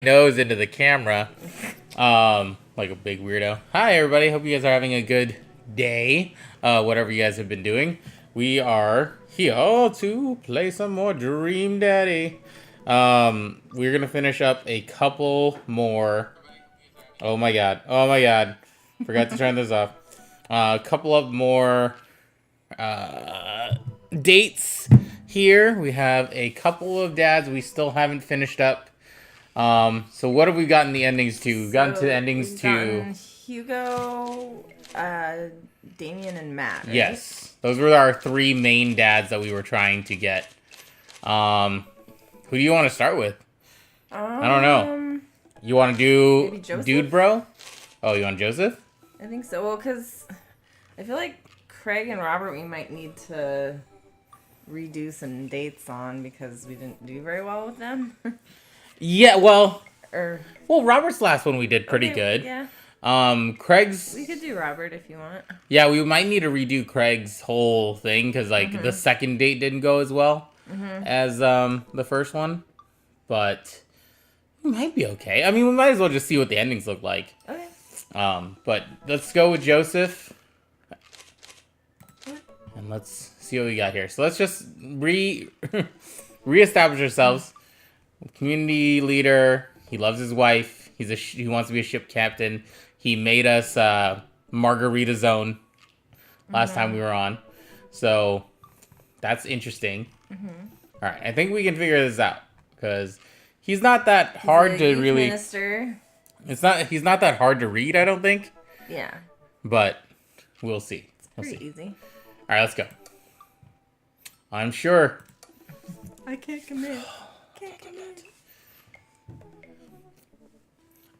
nose into the camera, like a big weirdo. Hi, everybody. Hope you guys are having a good day, whatever you guys have been doing. We are here to play some more Dream Daddy. We're gonna finish up a couple more. Oh my god! Oh my god! Forgot to turn this off. A couple of more dates here. We have a couple of dads we still haven't finished up. So what have we gotten the endings to? We've gotten to the endings to Hugo, Damien, and Matt. Right? Yes. Those were our three main dads that we were trying to get. Who do you want to start with? I don't know. You want to do Dude Bro? Oh, you want Joseph? I think so. Well, because I feel like Craig and Robert we might need to redo some dates on because we didn't do very well with them. Yeah, well, Or Robert's last one we did pretty good. Yeah. Craig's. We could do Robert if you want. Yeah, we might need to redo Craig's whole thing because the second date didn't go as well as the first one, but we might be okay. I mean, we might as well just see what the endings look like. Okay. But let's go with Joseph, and let's see what we got here. So let's just reestablish ourselves. Community leader. He loves his wife. He wants to be a ship captain. He made us Margarita Zone last time we were on, so that's interesting. All right, I think we can figure this out because he's not that hard to really. Minister. He's not that hard to read. I don't think. Yeah. But we'll see. Pretty easy. All right, let's go. I'm sure. I can't commit. Can't commit.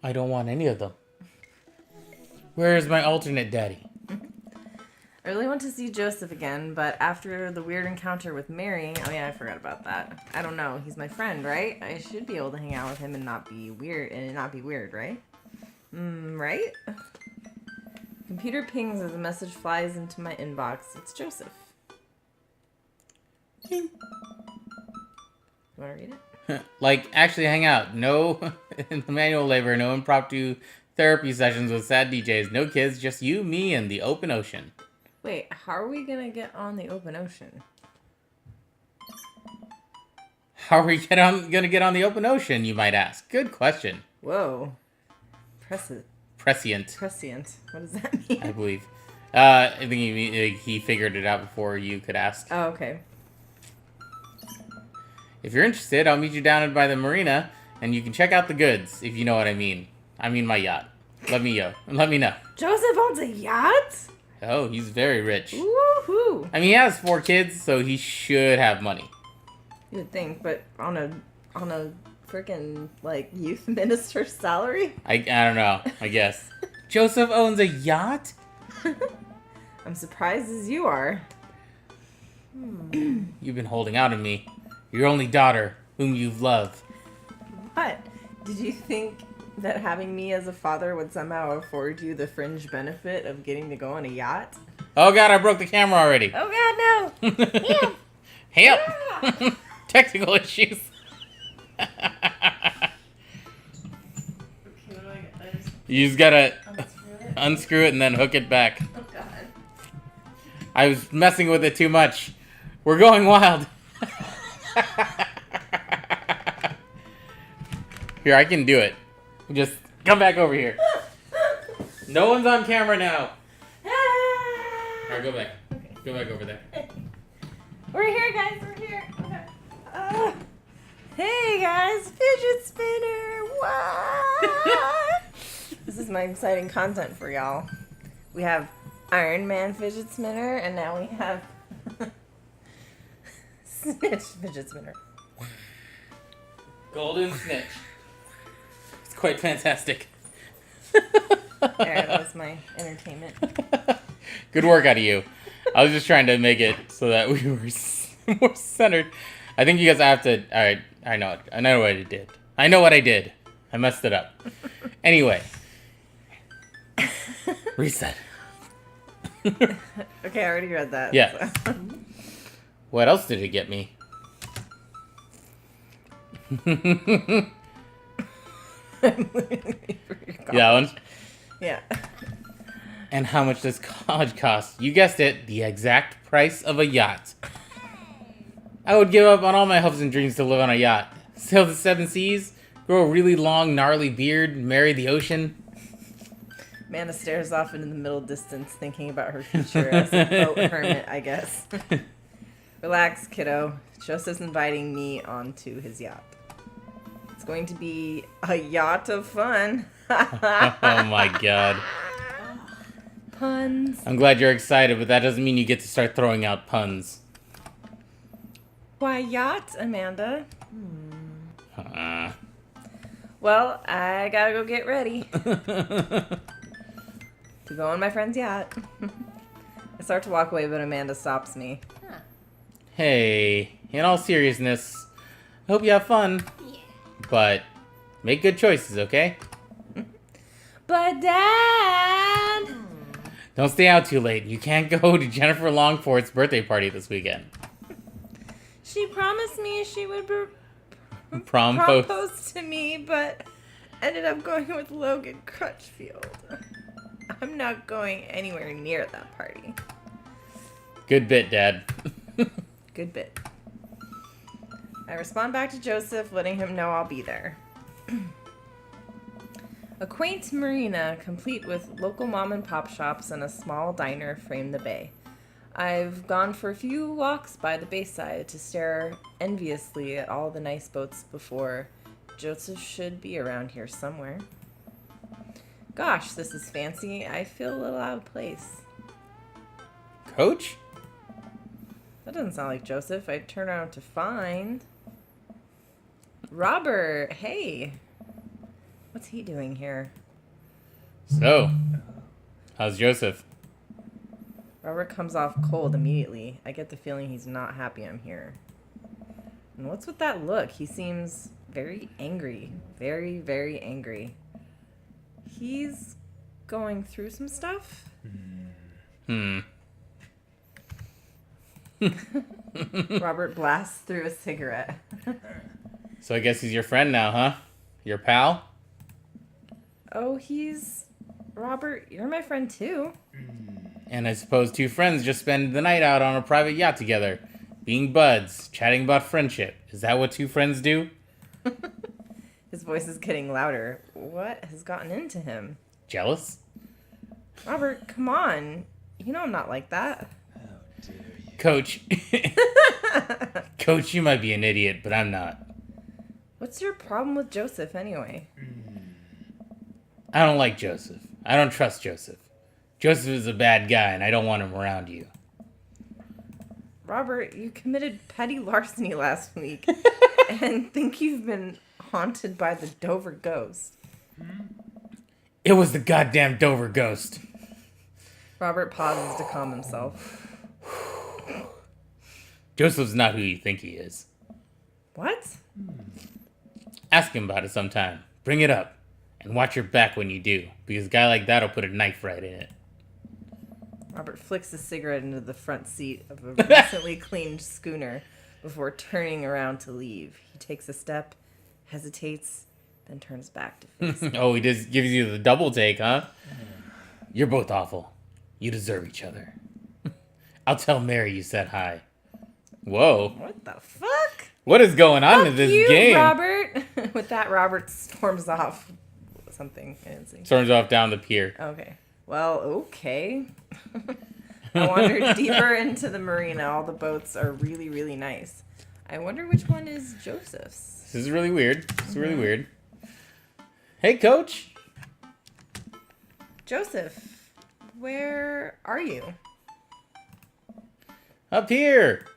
I don't want any of them. Where is my alternate daddy? I really want to see Joseph again, but after the weird encounter with Mary, oh yeah, I forgot about that. I don't know. He's my friend, right? I should be able to hang out with him and not be weird, right? Right? Computer pings as a message flies into my inbox. It's Joseph. You want to read it? Like, actually hang out. No manual labor, no impromptu therapy sessions with sad DJs, no kids, just you, me, and the open ocean. Wait, how are we gonna get on the open ocean? How are we gonna get on the open ocean, you might ask? Good question. Whoa. Prescient. What does that mean? I believe. I think he figured it out before you could ask. Oh, okay. If you're interested, I'll meet you down by the marina, and you can check out the goods, if you know what I mean. I mean my yacht. Let me know. Joseph owns a yacht? Oh, he's very rich. Woohoo! I mean, he has 4 kids, so he should have money. You would think, but on a freaking like youth minister salary? I don't know. I guess. Joseph owns a yacht? I'm surprised as you are. You've been holding out on me. Your only daughter, whom you've loved. What? Did you think that having me as a father would somehow afford you the fringe benefit of getting to go on a yacht? Oh god, I broke the camera already. Oh god, no! Help! Technical issues. You just gotta unscrew it and then hook it back. Oh god. I was messing with it too much. We're going wild. Here, I can do it. Just come back over here. No one's on camera now. Alright, go back. Okay. Go back over there. We're here, guys. We're here. Okay. Hey, guys. Fidget spinner. What? This is my exciting content for y'all. We have Iron Man fidget spinner, and now we have Snitch fidget spinner. Golden snitch. It's quite fantastic. There, that was my entertainment. Good work out of you. I was just trying to make it so that we were more centered. I think you guys have to... Alright, I know what I did. I know what I did. I messed it up. Anyway. Reset. Okay, I already read that. Yeah. So. What else did it get me? I'm leaving for your college. That one? Yeah. And how much does college cost? You guessed it, the exact price of a yacht. I would give up on all my hopes and dreams to live on a yacht. Sail the seven seas, grow a really long, gnarly beard, marry the ocean. Amanda stares off into the middle distance, thinking about her future as a boat hermit, I guess. Relax, kiddo. Joseph's inviting me onto his yacht. It's going to be a yacht of fun. Oh my god. Puns. I'm glad you're excited, but that doesn't mean you get to start throwing out puns. Why yacht, Amanda? Uh. Well, I gotta go get ready to go on my friend's yacht. I start to walk away, but Amanda stops me. Hey, in all seriousness, I hope you have fun. Yeah. But make good choices, okay? But Dad! Don't stay out too late. You can't go to Jennifer Longfort's birthday party this weekend. She promised me she would Prom post. propose to me, but ended up going with Logan Crutchfield. I'm not going anywhere near that party. Good bit, Dad. Good bit. I respond back to Joseph, letting him know I'll be there. A quaint marina, complete with local mom and pop shops and a small diner, frame the bay. I've gone for a few walks by the bayside to stare enviously at all the nice boats before. Joseph should be around here somewhere. Gosh, this is fancy. I feel a little out of place. Coach? That doesn't sound like Joseph. I turn around to find Robert. Hey. What's he doing here? So, how's Joseph? Robert comes off cold immediately. I get the feeling he's not happy I'm here. And what's with that look? He seems very angry. Very, very angry. He's going through some stuff? Robert blasts through a cigarette. So I guess he's your friend now, huh? Your pal? Oh, he's... Robert, you're my friend too. And I suppose two friends just spend the night out on a private yacht together, being buds, chatting about friendship. Is that what two friends do? His voice is getting louder. What has gotten into him? Jealous? Robert, come on. You know I'm not like that. Coach. Coach, you might be an idiot, but I'm not. What's your problem with Joseph anyway? I don't like Joseph. I don't trust Joseph. Joseph is a bad guy, and I don't want him around you. Robert, you committed petty larceny last week and think you've been haunted by the Dover ghost. It was the goddamn Dover ghost. Robert pauses to calm himself. Joseph's not who you think he is. What? Ask him about it sometime. Bring it up. And watch your back when you do, because a guy like that will put a knife right in it. Robert flicks a cigarette into the front seat of a recently cleaned schooner before turning around to leave. He takes a step, hesitates, then turns back to face me. Oh, he just gives you the double take, huh? You're both awful. You deserve each other. I'll tell Mary you said hi. Whoa. What the fuck? What is going on in Fuck this you, game? Robert. With that, Robert storms off. Something I didn't see. Turns off down the pier. Okay. Well, okay. I wandered deeper into the marina. All the boats are really, really nice. I wonder which one is Joseph's. This is really weird. It's really weird. Hey, Coach. Joseph, where are you? Up here.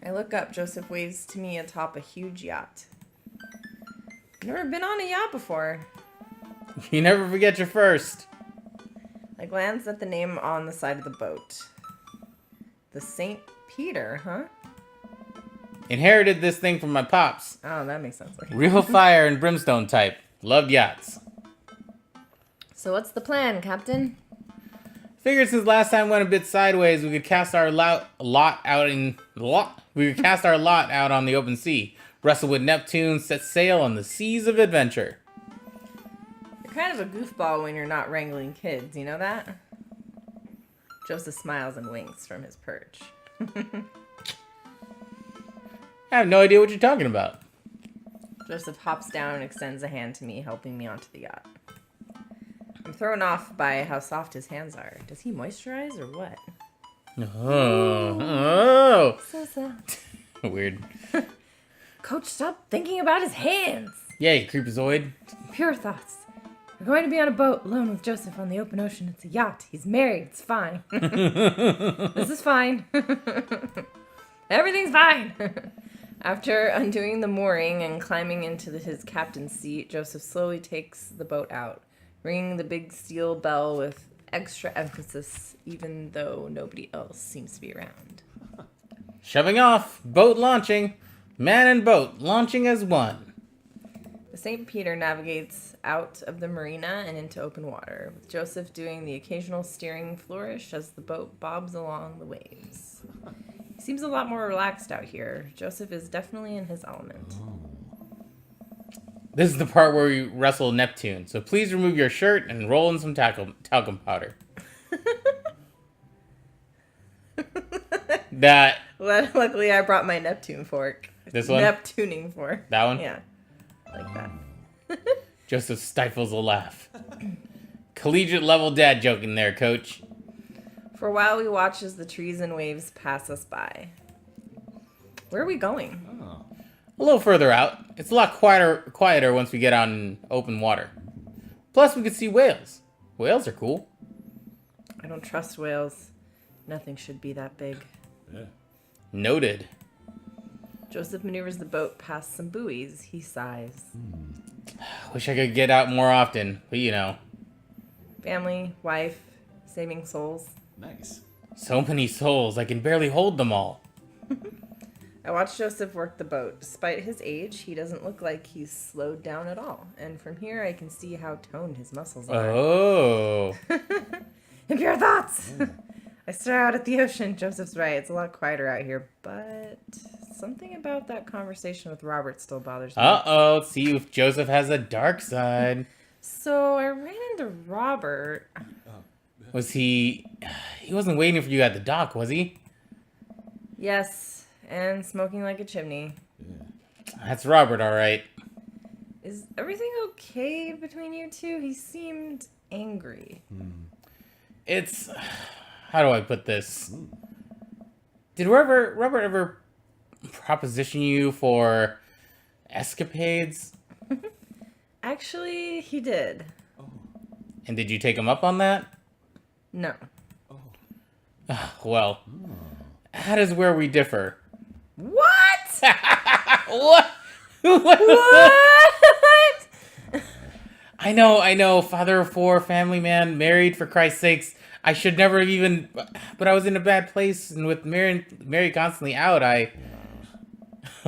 I look up. Joseph waves to me atop a huge yacht. Never been on a yacht before. You never forget your first. I glance at the name on the side of the boat. The St. Peter, huh? Inherited this thing from my pops. Oh, that makes sense. Real fire and brimstone type. Loved yachts. So what's the plan, Captain? Figured since last time went a bit sideways, we could cast our lot out on the open sea, wrestle with Neptune, set sail on the seas of adventure. You're kind of a goofball when you're not wrangling kids, you know that? Joseph smiles and winks from his perch. I have no idea what you're talking about. Joseph hops down and extends a hand to me, helping me onto the yacht. I'm thrown off by how soft his hands are. Does he moisturize or what? Oh. So soft. Weird. Coach, stop thinking about his hands. Yeah, you creepazoid. Pure thoughts. We're going to be on a boat alone with Joseph on the open ocean. It's a yacht. He's married. It's fine. This is fine. Everything's fine. After undoing the mooring and climbing into his captain's seat, Joseph slowly takes the boat out, ringing the big steel bell with extra emphasis, even though nobody else seems to be around. Shoving off. Boat launching. Man and boat launching as one. The St. Peter navigates out of the marina and into open water, with Joseph doing the occasional steering flourish as the boat bobs along the waves. He seems a lot more relaxed out here. Joseph is definitely in his element. This is the part where we wrestle Neptune, so please remove your shirt and roll in some talcum powder. That. Luckily, I brought my Neptune fork. This one? Neptuning fork. That one? Yeah. Like that. Joseph stifles a laugh. Collegiate level dad joke in there, coach. For a while, we watch as the trees and waves pass us by. Where are we going? Oh. A little further out. It's a lot quieter once we get out in open water. Plus, we can see whales. Whales are cool. I don't trust whales. Nothing should be that big. Yeah. Noted. Joseph maneuvers the boat past some buoys. He sighs. Wish I could get out more often, but you know. Family, wife, saving souls. Nice. So many souls, I can barely hold them all. I watch Joseph work the boat. Despite his age, he doesn't look like he's slowed down at all. And from here, I can see how toned his muscles are. Oh. In pure thoughts! I stare out at the ocean. Joseph's right. It's a lot quieter out here, but something about that conversation with Robert still bothers me. Uh-oh. See if Joseph has a dark side. So I ran into Robert. Was he wasn't waiting for you at the dock, was he? Yes, and smoking like a chimney. That's Robert, all right. Is everything okay between you two? He seemed angry. It's... How do I put this? Did Robert ever proposition you for escapades? Actually, he did. And did you take him up on that? No. Well, that is where we differ. What? What? What? I know, father of four, family man, married for Christ's sakes. I should never have even, but I was in a bad place, and with Mary constantly out,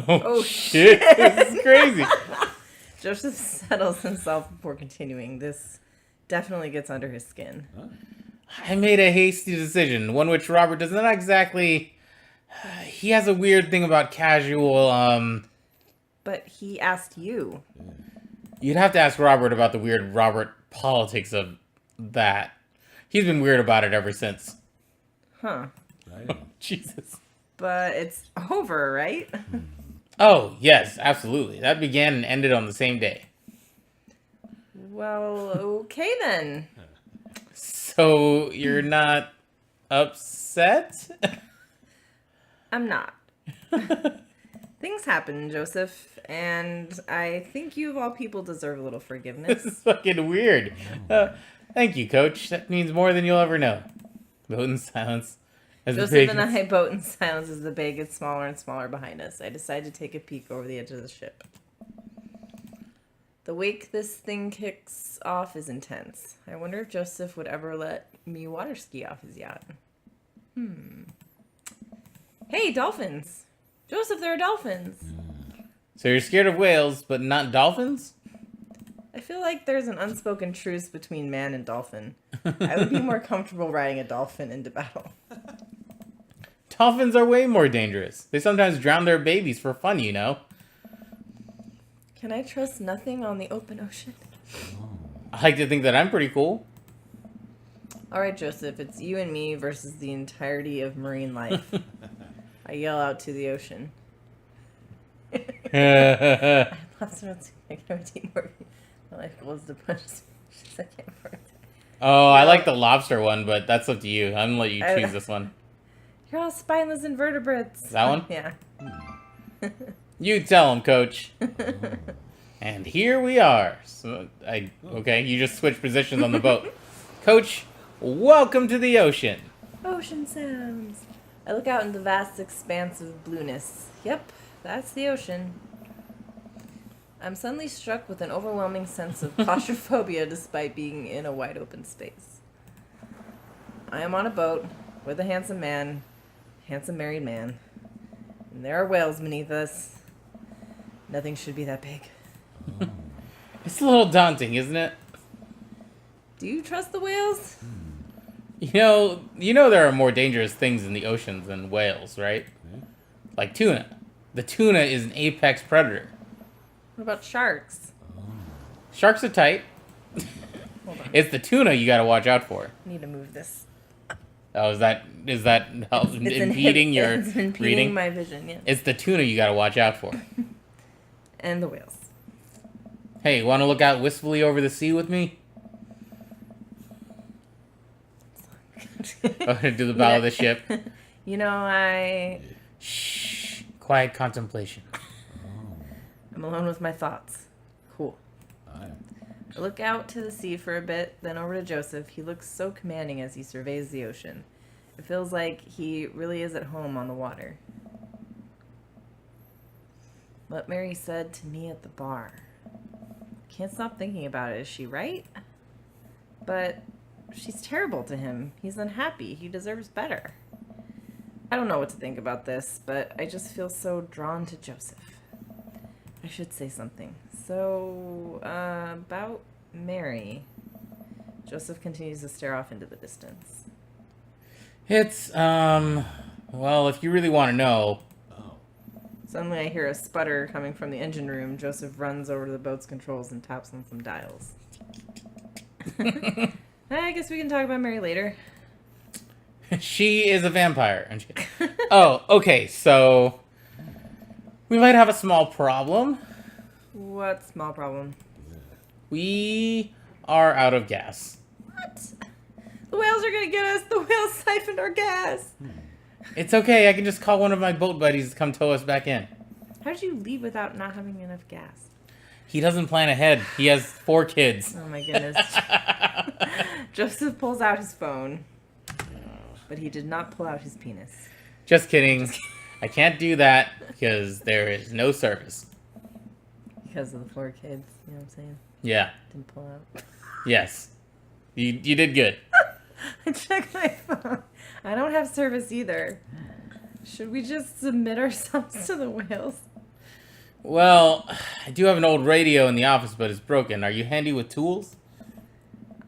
Oh, shit. This is crazy. Joseph settles himself before continuing. This definitely gets under his skin. I made a hasty decision, one which Robert does not exactly... He has a weird thing about casual, But he asked you. You'd have to ask Robert about the weird Robert politics of that. He's been weird about it ever since. Huh. Right. Jesus. But it's over, right? Oh, yes, absolutely. That began and ended on the same day. Well, okay then. So, you're not upset? I'm not. Things happen, Joseph, and I think you of all people deserve a little This forgiveness. is fucking weird. Thank you, coach. That means more than you'll ever know. Vote in silence. As Joseph big and as- I boat in silence as the bay gets smaller and smaller behind us. I decide to take a peek over the edge of the ship. The wake this thing kicks off is intense. I wonder if Joseph would ever let me water ski off his yacht. Hey, dolphins! Joseph, there are dolphins! So you're scared of whales, but not dolphins? I feel like there's an unspoken truce between man and dolphin. I would be more comfortable riding a dolphin into battle. Dolphins are way more dangerous. They sometimes drown their babies for fun, you know. Can I trust nothing on the open ocean? I like to think that I'm pretty cool. All right, Joseph, it's you and me versus the entirety of marine life. I yell out to the ocean. Lobster don't seem like I would eat more. My life goal is to punch fishes I can't afford. Oh, I like the lobster one, but that's up to you. I'm gonna let you choose this one. You're all spineless invertebrates. That one? Yeah. You tell him, Coach. And here we are. So okay, you just switched positions on the boat. Coach, welcome to the ocean. Ocean sounds. I look out in the vast expanse of blueness. Yep, that's the ocean. I'm suddenly struck with an overwhelming sense of claustrophobia despite being in a wide open space. I am on a boat with a handsome married man. And there are whales beneath us. Nothing should be that big. It's a little daunting, isn't it? Do you trust the whales? You know there are more dangerous things in the oceans than whales, right? Like tuna. The tuna is an apex predator. What about sharks? Sharks are tight. Hold on. It's the tuna you gotta watch out for. I need to move this. Oh, is that impeding your it's impeding reading? my vision, yeah. It's the tuna you gotta watch out for. And the whales. Hey, wanna look out wistfully over the sea with me? I'm gonna do the bow of the ship. You know, Shh. Quiet contemplation. I'm alone with my thoughts. Cool. I look out to the sea for a bit, then over to Joseph. He looks so commanding as he surveys the ocean. It feels like he really is at home on the water. What Mary said to me at the bar. Can't stop thinking about it. Is she right? But she's terrible to him. He's unhappy. He deserves better. I don't know what to think about this, but I just feel so drawn to Joseph. I should say something. So, about Mary. Joseph continues to stare off into the distance. It's, well, if you really want to know. Suddenly I hear a sputter coming from the engine room. Joseph runs over to the boat's controls and taps on some dials. I guess we can talk about Mary later. She is a vampire. Oh, okay, so we might have a small problem. What small problem? We are out of gas. What? The whales are gonna get us. The whales siphoned our gas. It's okay. I can just call one of my boat buddies to come tow us back in. How did you leave without not having enough gas? He doesn't plan ahead. He has 4 kids. Oh my goodness. Joseph pulls out his phone, but he did not pull out his penis. Just kidding. I can't do that because there is no service. Because of the 4 kids, you know what I'm saying? Yeah. Didn't pull out. Yes. You did good. I checked my phone. I don't have service either. Should we just submit ourselves to the whales? Well, I do have an old radio in the office, but it's broken. Are you handy with tools?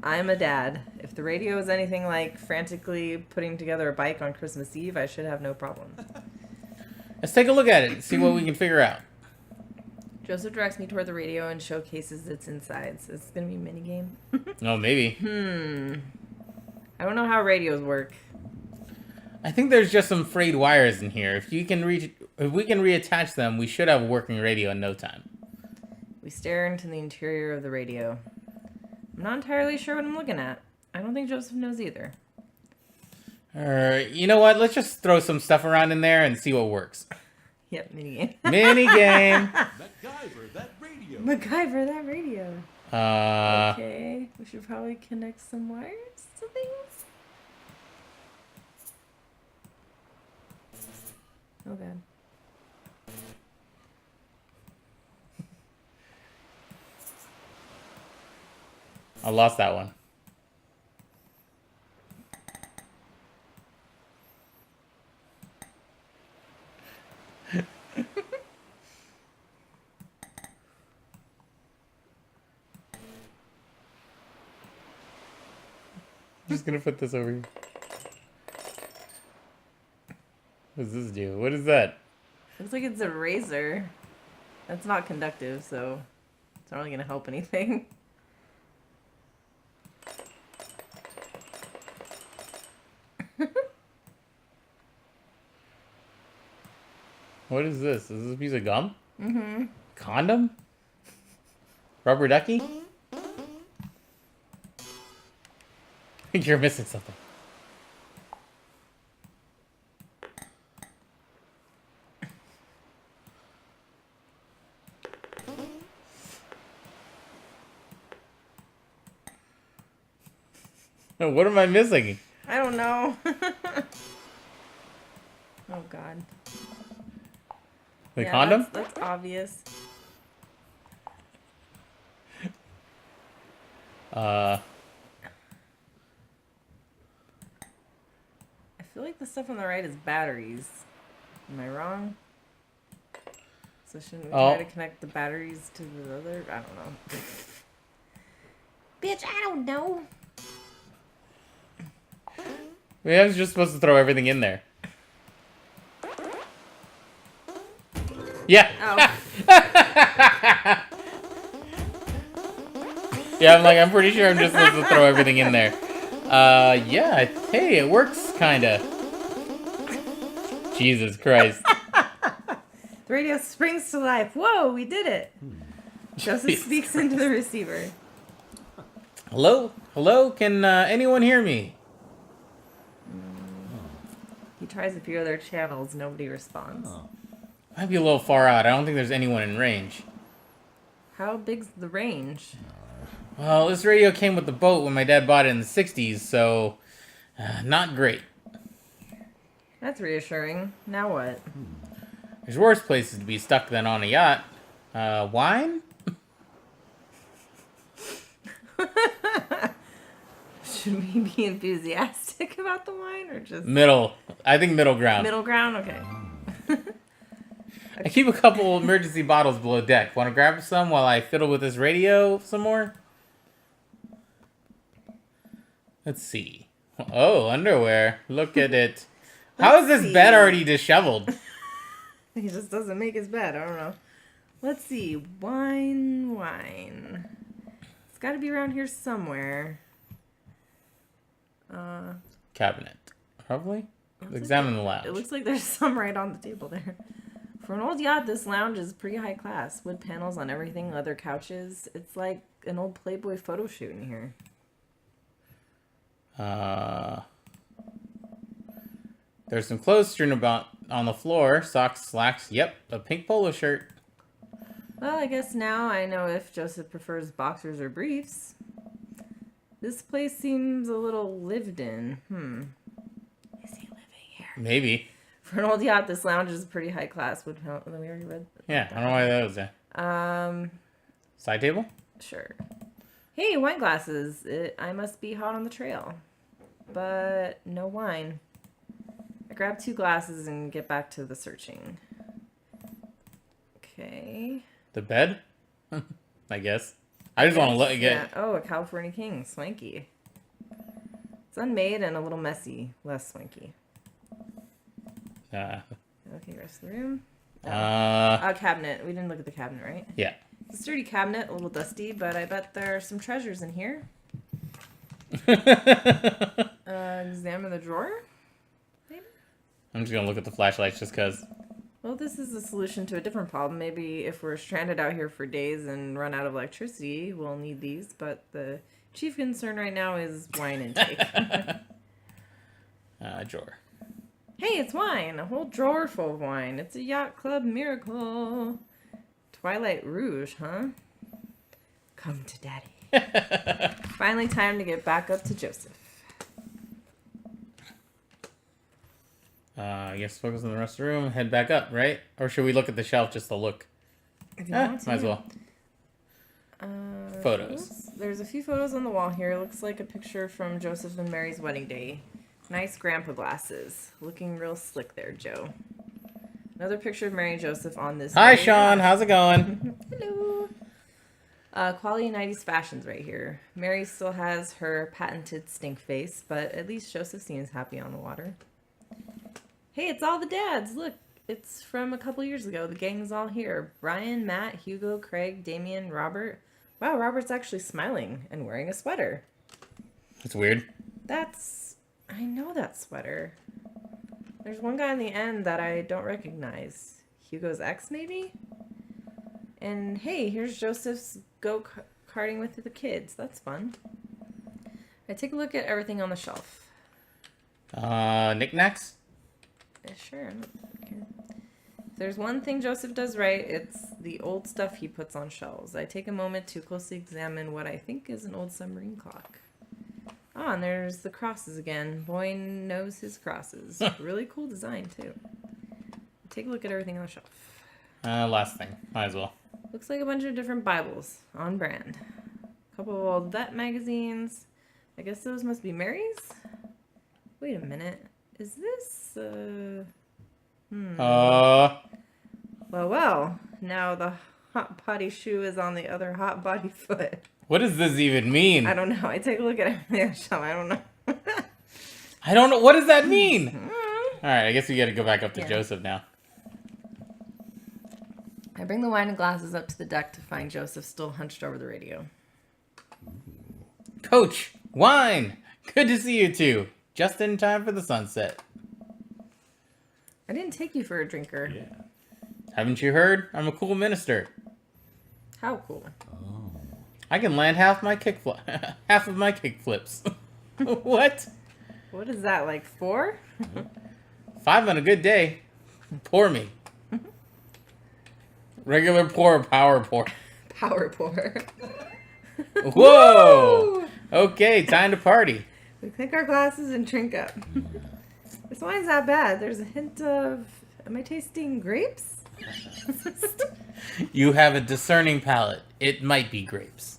I'm a dad. If the radio is anything like frantically putting together a bike on Christmas Eve, I should have no problem. Let's take a look at it and see what we can figure out. Joseph directs me toward the radio and showcases its insides. Is this going to be a minigame? Oh, maybe. I don't know how radios work. I think there's just some frayed wires in here. If we can reattach them, we should have a working radio in no time. We stare into the interior of the radio. I'm not entirely sure what I'm looking at. I don't think Joseph knows either. You know what? Let's just throw some stuff around in there and see what works. Yep, minigame. Minigame. MacGyver, that radio. MacGyver, that radio. Okay, we should probably connect some wires to things. Oh god. I lost that one. I'm just gonna put this over here. What does this do? What is that? Looks like it's a razor. That's not conductive, so it's not really gonna help anything. What is this? Is this a piece of gum? Mm-hmm. Condom? Rubber ducky? I think you're missing something. What am I missing? I don't know. Oh God. The Yeah, condom? That's obvious. Uh, I feel like the stuff on the right is batteries. Am I wrong? So shouldn't we try to connect the batteries to the other? I don't know. Bitch, I don't know. I was just supposed to throw everything in there. Yeah. Oh. Yeah, I'm pretty sure I'm just supposed to throw everything in there. Yeah, hey, it works, kinda. Jesus Christ. The radio springs to life. Whoa, we did it. Joseph speaks into the receiver. Hello? Hello? Can anyone hear me? He tries a few other channels. Nobody responds. Might be a little far out. I don't think there's anyone in range. How big's the range? Well, this radio came with the boat when my dad bought it in the 60s, so not great. That's reassuring. Now what? There's worse places to be stuck than on a yacht. Wine? Should we be enthusiastic about the wine or just Middle. I think middle ground. middle ground? Okay. I keep a couple emergency bottles below deck. Want to grab some while I fiddle with this radio some more? Let's see. Oh, underwear. Look at it. How is this bed already disheveled? He just doesn't make his bed. I don't know. Let's see. Wine. It's got to be around here somewhere. Cabinet. Probably. Examine the lounge. It looks like there's some right on the table there. For an old yacht, this lounge is pretty high class. Wood panels on everything, leather couches. It's like an old Playboy photo shoot in here. There's some clothes strewn about on the floor. Socks, slacks. Yep, a pink polo shirt. Well, I guess now I know if Joseph prefers boxers or briefs. This place seems a little lived in. Is he living here? Maybe. For an old yacht, this lounge is pretty high class. Wood panel. We already read. Yeah, I don't know why that was there. Side table? Sure. Hey, wine glasses. I must be hot on the trail. But no wine. I grab 2 glasses and get back to the searching. Okay. The bed? I guess. I just want to let it get... Yeah. Oh, a California King. Swanky. It's unmade and a little messy. Less swanky. Okay, rest of the room. Cabinet. We didn't look at the cabinet, right? Yeah. It's a sturdy cabinet, a little dusty, but I bet there are some treasures in here. Examine the drawer? Maybe? I'm just going to look at the flashlights just because. Well, this is a solution to a different problem. Maybe if we're stranded out here for days and run out of electricity, we'll need these, but the chief concern right now is wine intake. Drawer. Hey, it's wine! A whole drawer full of wine. It's a yacht club miracle. Twilight Rouge, huh? Come to daddy. Finally time to get back up to Joseph. I guess focus on the rest of the room. Head back up, right? Or should we look at the shelf just to look? If you want to. Might as well. Photos. There's a few photos on the wall here. Looks like a picture from Joseph and Mary's wedding day. Nice grandpa glasses. Looking real slick there, Joe. Another picture of Mary and Joseph on this. Hi, Sean. How's it going? Hello. Quality 90s fashions right here. Mary still has her patented stink face, but at least Joseph seems happy on the water. Hey, it's all the dads. Look, it's from a couple years ago. The gang's all here. Brian, Matt, Hugo, Craig, Damien, Robert. Wow, Robert's actually smiling and wearing a sweater. That's weird. That's I know that sweater. There's one guy in the end that I don't recognize. Hugo's ex, maybe? And hey, here's Joseph's go-karting with the kids. That's fun. I take a look at everything on the shelf. Knickknacks? Sure. If there's one thing Joseph does right, it's the old stuff he puts on shelves. I take a moment to closely examine what I think is an old submarine clock. Ah, and there's the crosses again. Boy knows his crosses. Really cool design, too. Take a look at everything on the shelf. Last thing. Might as well. Looks like a bunch of different Bibles on brand. A couple of old vet magazines. I guess those must be Mary's? Wait a minute. Is this, Well. Now the hot body shoe is on the other hot body foot. What does this even mean? I don't know. I take a look at everything on the shelf. I don't know. I don't know. What does that mean? Alright, I guess we gotta go back up to Yeah. Joseph now. I bring the wine and glasses up to the deck to find Joseph still hunched over the radio. Coach, wine! Good to see you two. Just in time for the sunset. I didn't take you for a drinker. Yeah. Haven't you heard? I'm a cool minister. How cool. I can land half of my kick flips. What? What is that, like 4? 5 on a good day. Pour me. Regular pour, power pour. Power pour. Whoa! Okay, time to party. We clink our glasses and drink up. This wine's not bad. There's a hint of... Am I tasting grapes? You have a discerning palate. It might be grapes.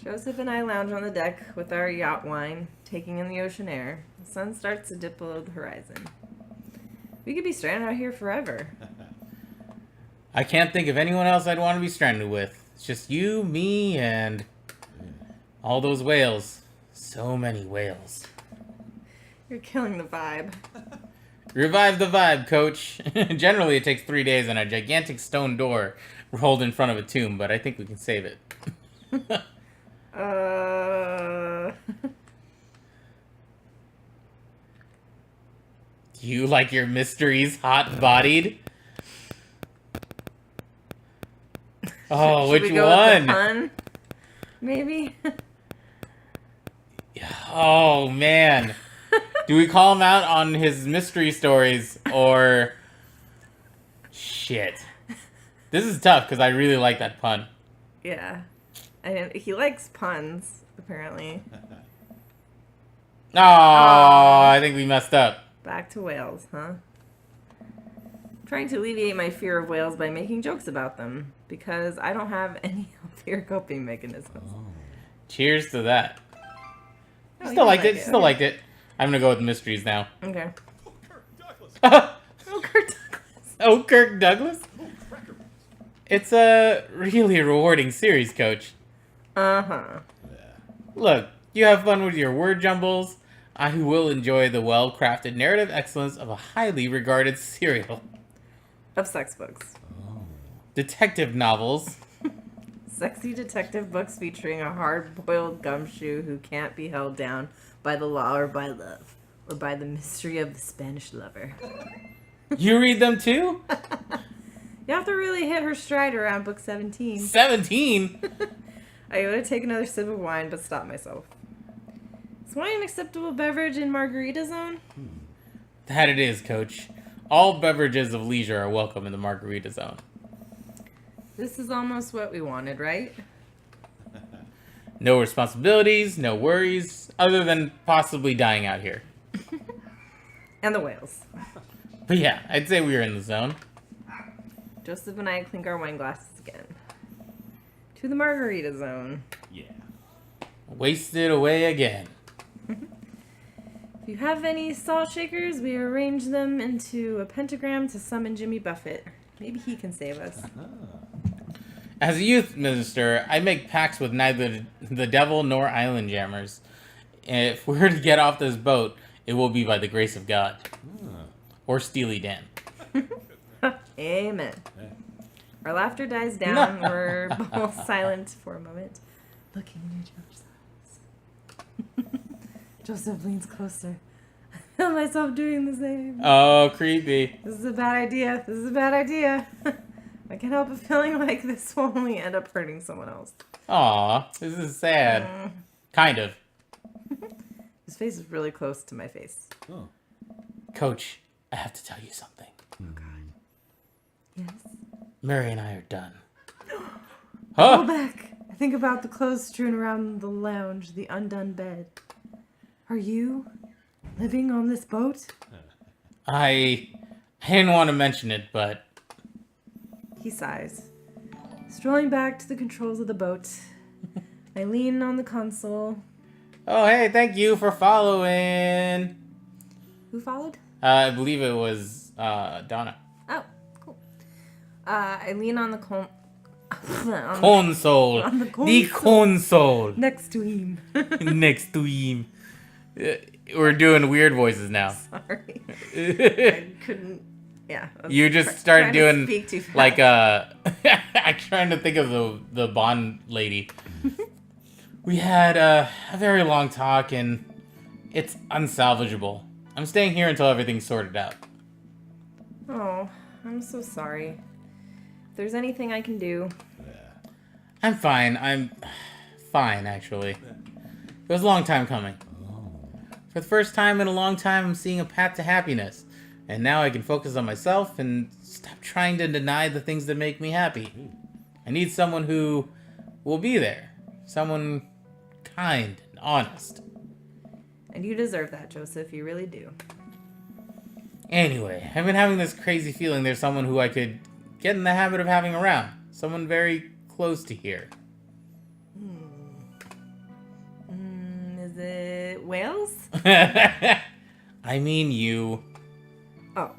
Joseph and I lounge on the deck with our yacht wine, taking in the ocean air. The sun starts to dip below the horizon. We could be stranded out here forever. I can't think of anyone else I'd want to be stranded with. It's just you, me, and all those whales. So many whales. You're killing the vibe. Revive the vibe, coach. Generally, it takes 3 days and a gigantic stone door rolled in front of a tomb, but I think we can save it. Do you like your mysteries hot-bodied? Oh, Should which we go with the one? pun? Maybe? Oh, man. Do we call him out on his mystery stories or... Shit. This is tough because I really like that pun. Yeah. And he likes puns, apparently. Oh, I think we messed up. Back to whales, huh? Trying to alleviate my fear of whales by making jokes about them, because I don't have any healthier coping mechanisms. Cheers to that. Oh, Still you liked like it. Still okay. liked it. I'm gonna go with mysteries now. Okay. Oh, Kirk Douglas. Oh, Kurt Douglas. Oh, Kirk Douglas. Oh, Cracker. It's a really rewarding series, Coach. Uh-huh. Look, you have fun with your word jumbles. I will enjoy the well-crafted narrative excellence of a highly regarded serial. Of sex books. Detective novels. Sexy detective books featuring a hard-boiled gumshoe who can't be held down by the law or by love, or by the mystery of the Spanish lover. You read them too? You have to really hit her stride around book 17. 17? I go to take another sip of wine, but stop myself. Is wine an acceptable beverage in Margarita Zone? That it is, Coach. All beverages of leisure are welcome in the Margarita Zone. This is almost what we wanted, right? No responsibilities, no worries, other than possibly dying out here. And the whales. But yeah, I'd say we were in the zone. Joseph and I clink our wine glasses again. To the Margarita Zone. Yeah. Wasted away again. If you have any salt shakers, we arrange them into a pentagram to summon Jimmy Buffett. Maybe he can save us. As a youth minister, I make pacts with neither the devil nor island jammers. If we're to get off this boat, it will be by the grace of God. Or Steely Dan. Amen. Our laughter dies down. We're both silent for a moment, looking in each other's eyes. Joseph leans closer. I feel myself doing the same. Oh, creepy. This is a bad idea. This is a bad idea. I can't help but feeling like this will only end up hurting someone else. Aw, this is sad. Kind of. His face is really close to my face. Oh. Coach, I have to tell you something. Yes. Mary and I are done. Go Huh? back. I think about the clothes strewn around the lounge, the undone bed. Are you living on this boat? I didn't want to mention it, but He sighs. Strolling back to the controls of the boat, I lean on the console. oh hey, thank you for following. Who followed? I believe it was Donna. Oh, cool. I lean on the Console. on the The console. next to him. Next to him. We're doing weird voices now. Sorry. I couldn't. Yeah. I was You just started trying to doing speak too fast. like I'm trying to think of the Bond lady. We had a very long talk and it's unsalvageable. I'm staying here until everything's sorted out. Oh, I'm so sorry. If there's anything I can do. I'm fine. I'm fine, actually. It was a long time coming. For the first time in a long time, I'm seeing a path to happiness. And now I can focus on myself and stop trying to deny the things that make me happy. I need someone who will be there. Someone kind and honest. And you deserve that, Joseph. You really do. Anyway, I've been having this crazy feeling there's someone who I could get in the habit of having around. Someone very close to here. Is it Wales? I mean you. Oh.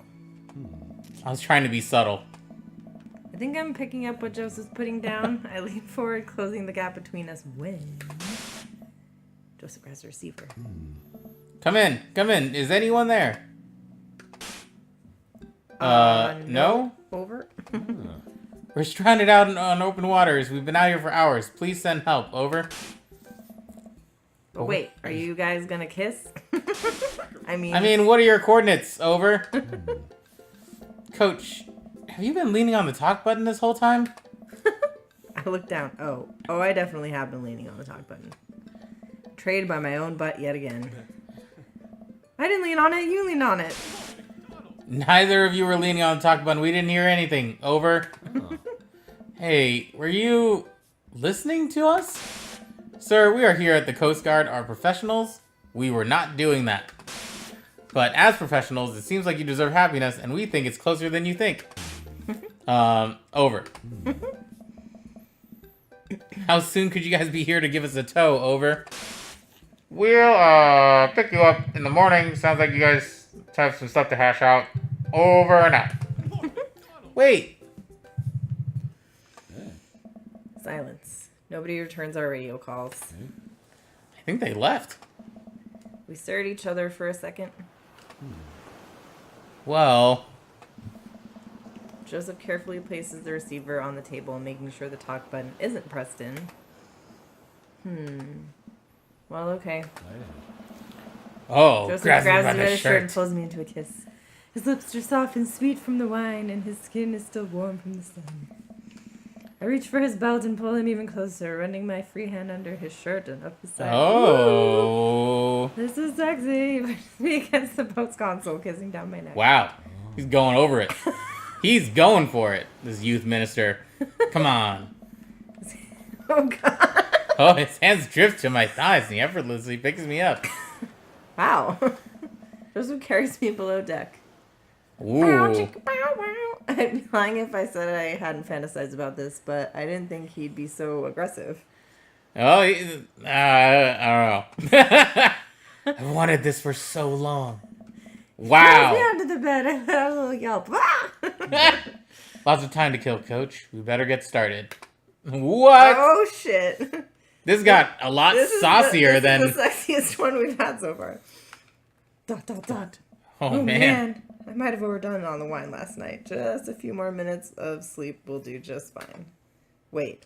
I was trying to be subtle. I think I'm picking up what Joseph's putting down. I lean forward, closing the gap between us when Joseph grabs the receiver. Come in. Come in. Is anyone there? No? Over. We're stranded out on open waters. We've been out here for hours. Please send help. Over. But wait, are you guys gonna kiss? I mean, what are your coordinates? Over. Coach, have you been leaning on the talk button this whole time? I look down. Oh, I definitely have been leaning on the talk button. Traded by my own butt yet again. I didn't lean on it. You leaned on it. Neither of you were leaning on the talk button. We didn't hear anything. Over. Hey, were you listening to us? Sir, we are here at the Coast Guard, are professionals. We were not doing that. But as professionals, it seems like you deserve happiness, and we think it's closer than you think. Over. How soon could you guys be here to give us a tow? Over. We'll pick you up in the morning. Sounds like you guys have some stuff to hash out. Over and out. Wait. Silence. Nobody returns our radio calls. I think they left. We stare at each other for a second. Well, Joseph carefully places the receiver on the table, making sure the talk button isn't pressed in. Well, okay. oh, Joseph grabs me grabs by me by the the shirt and shirt. pulls me into a kiss. His lips are soft and sweet from the wine, and his skin is still warm from the sun. I reach for his belt and pull him even closer, running my free hand under his shirt and up his side. Oh. This is sexy. Me against the boat's console, kissing down my neck. Wow. He's going over it. He's going for it, this youth minister. Come on. Oh, God. Oh, his hands drift to my thighs and he effortlessly picks me up. Wow. Joseph carries me below deck. Ooh. I'd be lying if I said I hadn't fantasized about this, but I didn't think he'd be so aggressive. Oh, I don't know. I wanted this for so long. Throws me Wow. under the bed. I let out a little yelp. Lots of time to kill, coach. We better get started. What? Oh, shit. This got a lot saucier than... This is the sexiest one we've had so far. Dot, dot, dot. Oh, man. I might have overdone it on the wine last night. Just a few more minutes of sleep will do just fine. Wait.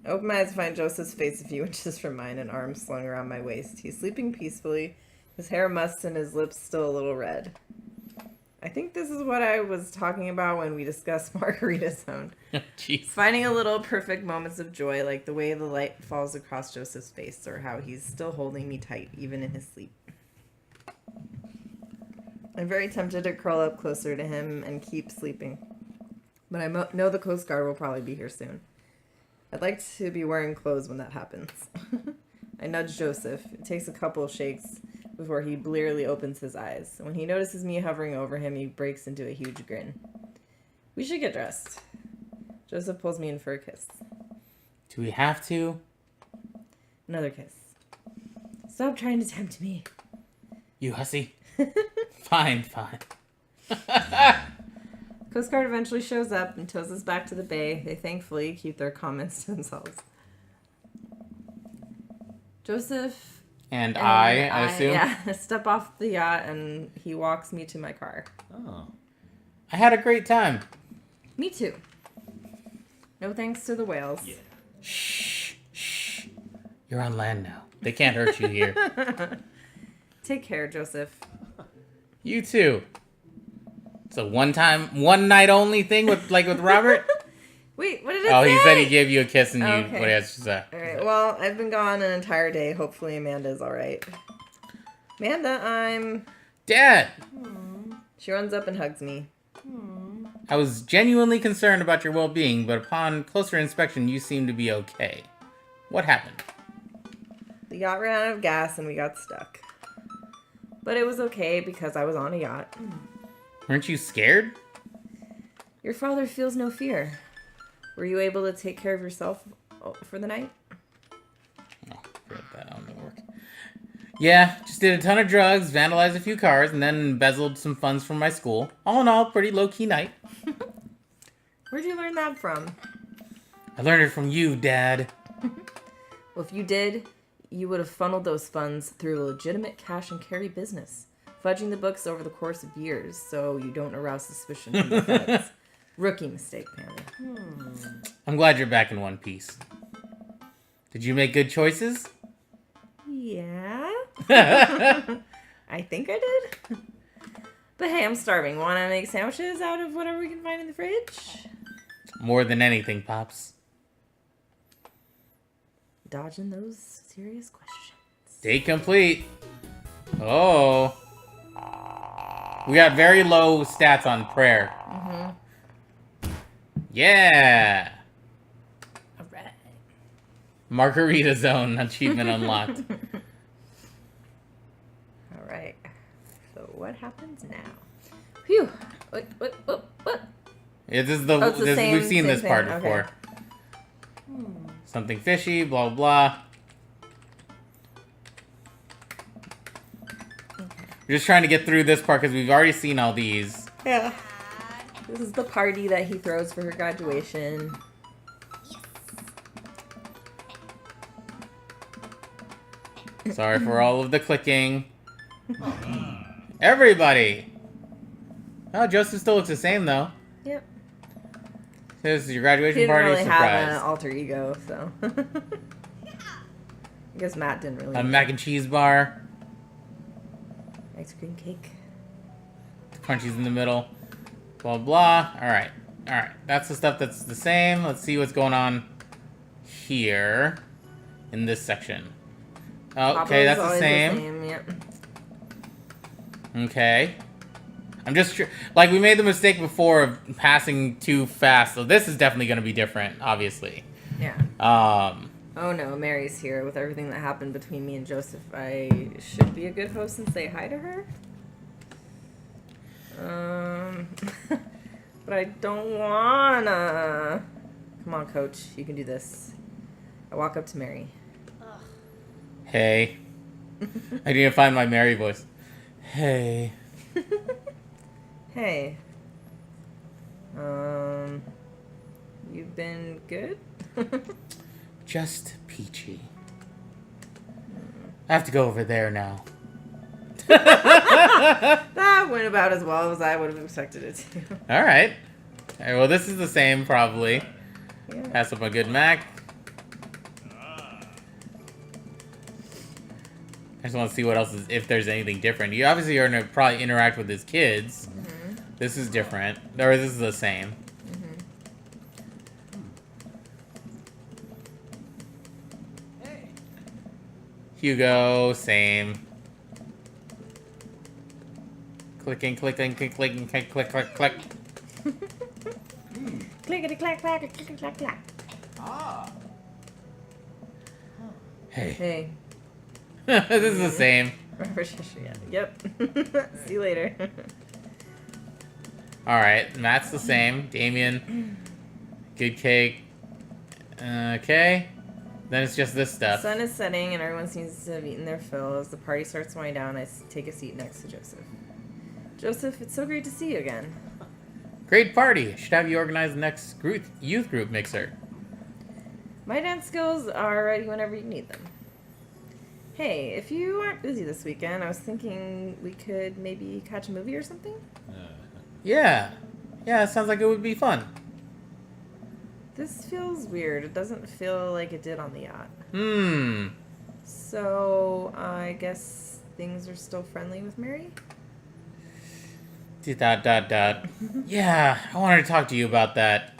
I open my eyes to find Joseph's face a few inches from mine and arms slung around my waist. He's sleeping peacefully, his hair mussed and his lips still a little red. I think this is what I was talking about when we discussed Margarita Zone. Jeez. Finding a little perfect moments of joy, like the way the light falls across Joseph's face, or how he's still holding me tight, even in his sleep. I'm very tempted to curl up closer to him and keep sleeping. But I know the Coast Guard will probably be here soon. I'd like to be wearing clothes when that happens. I nudge Joseph. It takes a couple of shakes before he blearily opens his eyes. When he notices me hovering over him, he breaks into a huge grin. We should get dressed. Joseph pulls me in for a kiss. Do we have to? Another kiss. Stop trying to tempt me. You hussy. Fine. Coast Guard eventually shows up and tows us back to the bay. They thankfully keep their comments to themselves. Joseph And I assume? Yeah, step off the yacht and he walks me to my car. Oh. I had a great time. Me too. No thanks to the whales. Yeah. Shh. You're on land now. They can't hurt you here. Take care, Joseph. You too. It's a one night only thing with Robert? Wait, what did it say? Oh, he said he gave you a kiss and you Okay. what he has to say. Alright, well, I've been gone an entire day. Hopefully Amanda's alright. Amanda, Dad! She runs up and hugs me. I was genuinely concerned about your well-being, but upon closer inspection, you seem to be okay. What happened? The yacht ran out of gas and we got stuck. But it was okay because I was on a yacht. Weren't you scared? Your father feels no fear. Were you able to take care of yourself for the night? Oh, forget that. I don't know work. Yeah, just did a ton of drugs, vandalized a few cars, and then embezzled some funds from my school. All in all, pretty low-key night. Where'd you learn that from? I learned it from you, Dad. Well, if you did, you would have funneled those funds through a legitimate cash and carry business, fudging the books over the course of years so you don't arouse suspicion from the feds. Rookie mistake, Panda. I'm glad you're back in one piece. Did you make good choices? Yeah. I think I did. But hey, I'm starving. Want to make sandwiches out of whatever we can find in the fridge? More than anything, Pops. Dodging those serious questions. Date complete. Oh. We got very low stats on prayer. Yeah. All right. Margarita Zone achievement unlocked. All right. So what happens now? Phew. What? Yeah, this is Oh, it's the same- we've seen same this part thing, before. okay. Something fishy, blah blah. We're just trying to get through this part because we've already seen all these. Yeah. This is the party that he throws for her graduation. Sorry for all of the clicking. Everybody! Oh, Joseph still looks the same though. Yep. This is your He graduation didn't party really have an surprise. alter ego, so. I guess Matt didn't really. A mac and cheese bar. Ice cream cake. Crunchies in the middle. Blah blah. Alright. Alright. That's the stuff that's the same. Let's see what's going on here in this section. Oh, okay, Papa's that's the always same. Yep. Okay. I'm just like we made the mistake before of passing too fast, so this is definitely going to be different, obviously. Yeah. Oh no, Mary's here with everything that happened between me and Joseph. I should be a good host and say hi to her. But I don't wanna. Come on, coach. You can do this. I walk up to Mary. Hey. I need to find my Mary voice. Hey. Hey. You've been good? Just peachy. I have to go over there now. That went about as well as I would have expected it to. Alright. Alright, well this is the same probably. Yeah. Pass up a good Mac. I just want to see what else is, if there's anything different. You obviously are going to probably interact with his kids. Mm-hmm. This is different. Or this is the same. Mm-hmm. Hey, Hugo, same. Clicking, clicking, click, clicking, click, click, click, click. Clickety clack clack, clickety clack clack. ah, Hey. Hey. This is the same. Yep. See you later. Alright, Matt's the same. Damien. Good cake. Okay. Then it's just this stuff. Sun is setting and everyone seems to have eaten their fill. As the party starts to wind down, I take a seat next to Joseph. Joseph, it's so great to see you again. Great party. Should have you organize the next youth group mixer. My dance skills are ready whenever you need them. Hey, if you aren't busy this weekend, I was thinking we could maybe catch a movie or something? Yeah. Yeah, it sounds like it would be fun. This feels weird. It doesn't feel like it did on the yacht. Hmm. So, I guess things are still friendly with Mary? Dot, dot, dot. Yeah, I wanted to talk to you about that.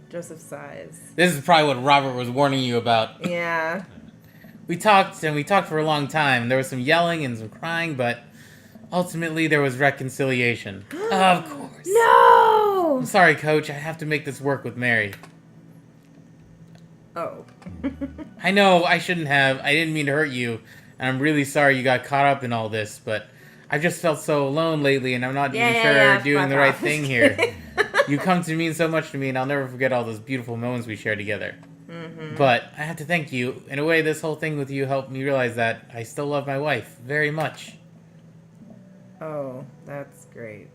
Joseph sighs. This is probably what Robert was warning you about. Yeah. We talked for a long time. There was some yelling and some crying, but ultimately there was reconciliation. Of course. No! I'm sorry, Coach. I have to make this work with Mary. Oh. I know I shouldn't have. I didn't mean to hurt you. And I'm really sorry you got caught up in all this, but I've just felt so alone lately, and I'm not even sure doing the right thing here. You come to mean so much to me, and I'll never forget all those beautiful moments we shared together. Mm-hmm. But I have to thank you. In a way, this whole thing with you helped me realize that I still love my wife very much. Oh, that's great.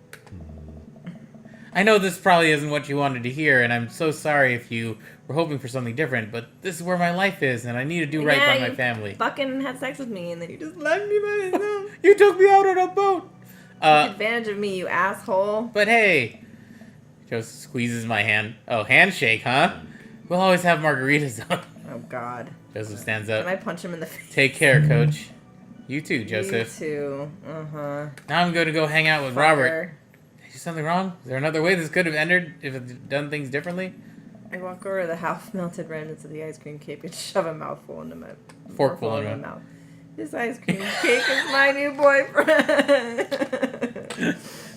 I know this probably isn't what you wanted to hear, and I'm so sorry if you were hoping for something different, but this is where my life is, and I need to do right by my family. Fucking had sex with me, and then you just left me by myself. You took me out on a boat! Took advantage of me, you asshole. But hey, Joseph squeezes my hand. Oh, handshake, huh? We'll always have margaritas on. Oh, God. Joseph stands Can I up. punch him in the face? Take care, Coach. You too, Joseph. You too. Uh-huh. Now I'm going to go hang out with Fucker. Robert. Is something wrong? Is there another way this could have ended if it done things differently? I walk over to the half-melted remnants of the ice cream cake and shove a mouthful into my Forkful in my my mouth. This ice cream cake is my new boyfriend.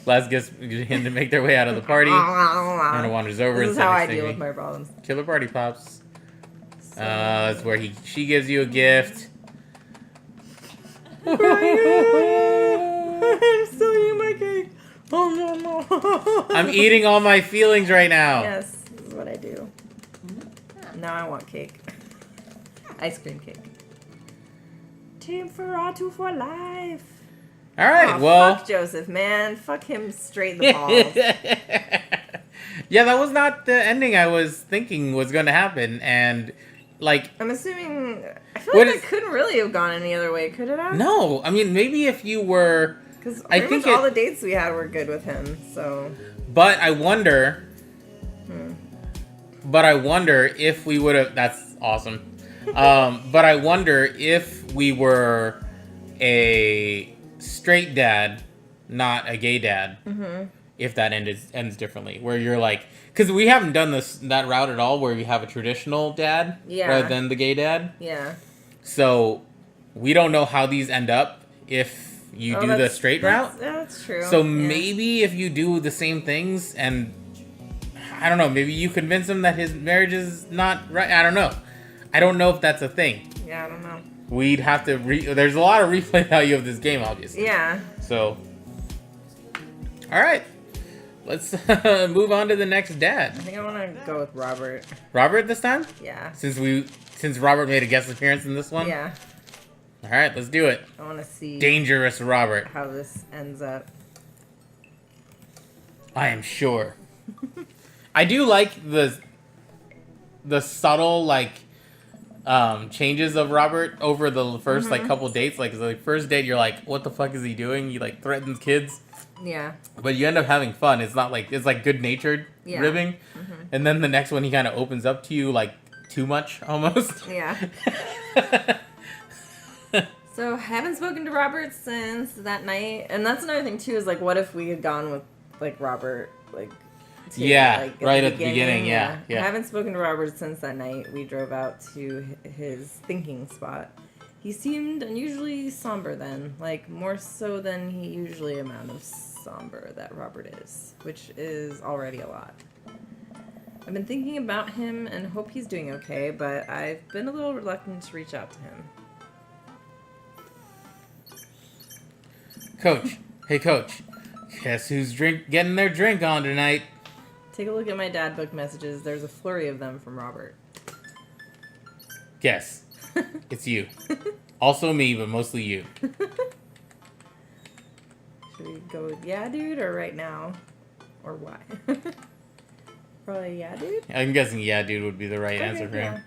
Last gets him to make their way out of the party. Anna wanders over This and is how I says, deal with my problems. Killer Party Pops. So, That's where she gives you a gift. I'm still eating my cake. Oh no. I'm eating all my feelings right now. Yes, this is what I do. Now I want cake. Ice cream cake. Team Ferratu for life. All right, Aw, well. fuck Joseph, man. Fuck him straight in the balls. Yeah, that was not the ending I was thinking was going to happen. And, like, I'm assuming. I feel What like is- it couldn't really have gone any other way, could it have? no. I mean, maybe if you were. Because I pretty think much all it- the dates we had were good with him, so. But I wonder. But I wonder if we would have. That's awesome. But I wonder if we were a straight dad, not a gay dad. If that ends differently, where you're like, because we haven't done that route at all, where we have a traditional dad Yeah. rather than the gay dad. Yeah. So we don't know how these end up if you do the straight route. That's true. So yeah. maybe if you do the same things and I don't know, maybe you convince him that his marriage is not right. I don't know. I don't know if that's a thing. Yeah, I don't know. We'd have to there's a lot of replay value of this game, obviously. Yeah. So, all right. Let's move on to the next I dad. think I want to go with Robert. Robert this time? Yeah. Since Robert made a guest appearance in this one? Yeah. All right, let's do it. I want to see Dangerous Robert. how this ends up. I am sure. I do like the subtle changes of Robert over the first couple dates. Like the first date, you're like, what the fuck is he doing? He like threatens kids, Yeah. but you end up having fun. It's not like it's like good natured Yeah. ribbing, and then the next one he kind of opens up to you like too much almost. Yeah. So I haven't spoken to Robert since that night, and that's another thing too. Is like, what if we had gone with like Robert, like too, Yeah, like, right at the beginning, yeah. I haven't spoken to Robert since that night. We drove out to his thinking spot. He seemed unusually somber then, like more so than he usually amount of somber that Robert is, which is already a lot. I've been thinking about him and hope he's doing okay, but I've been a little reluctant to reach out to him. Coach. Hey, Coach. Guess who's getting their drink on tonight? Take a look at my dad book messages. There's a flurry of them from Robert. Guess. It's you. Also me, but mostly you. Should we go with yeah, dude, or right now? Or why? Probably yeah, dude? I'm guessing yeah, dude would be the right Okay, answer for him.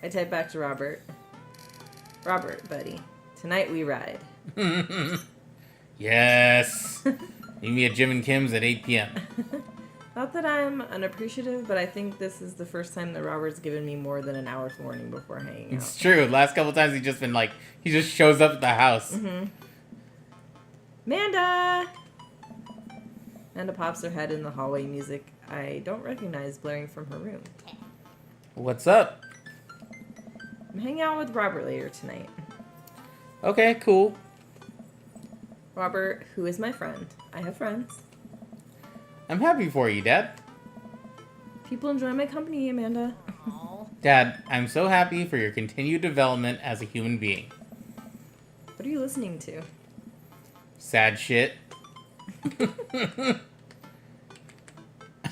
I type back to Robert. Robert, buddy. Tonight we ride. Yes. Meet me at Jim and Kim's at 8 p.m. Not that I'm unappreciative, but I think this is the first time that Robert's given me more than an hour's warning before hanging out. It's true. Last couple times he's just been like, he just shows up at the house. Mm-hmm. Amanda! Amanda pops her head in the hallway music I don't recognize blaring from her room. What's up? I'm hanging out with Robert later tonight. Okay, cool. Robert, who is my friend. I have friends. I'm happy for you, Dad. People enjoy my company, Amanda. Dad, I'm so happy for your continued development as a human being. What are you listening to? Sad shit. I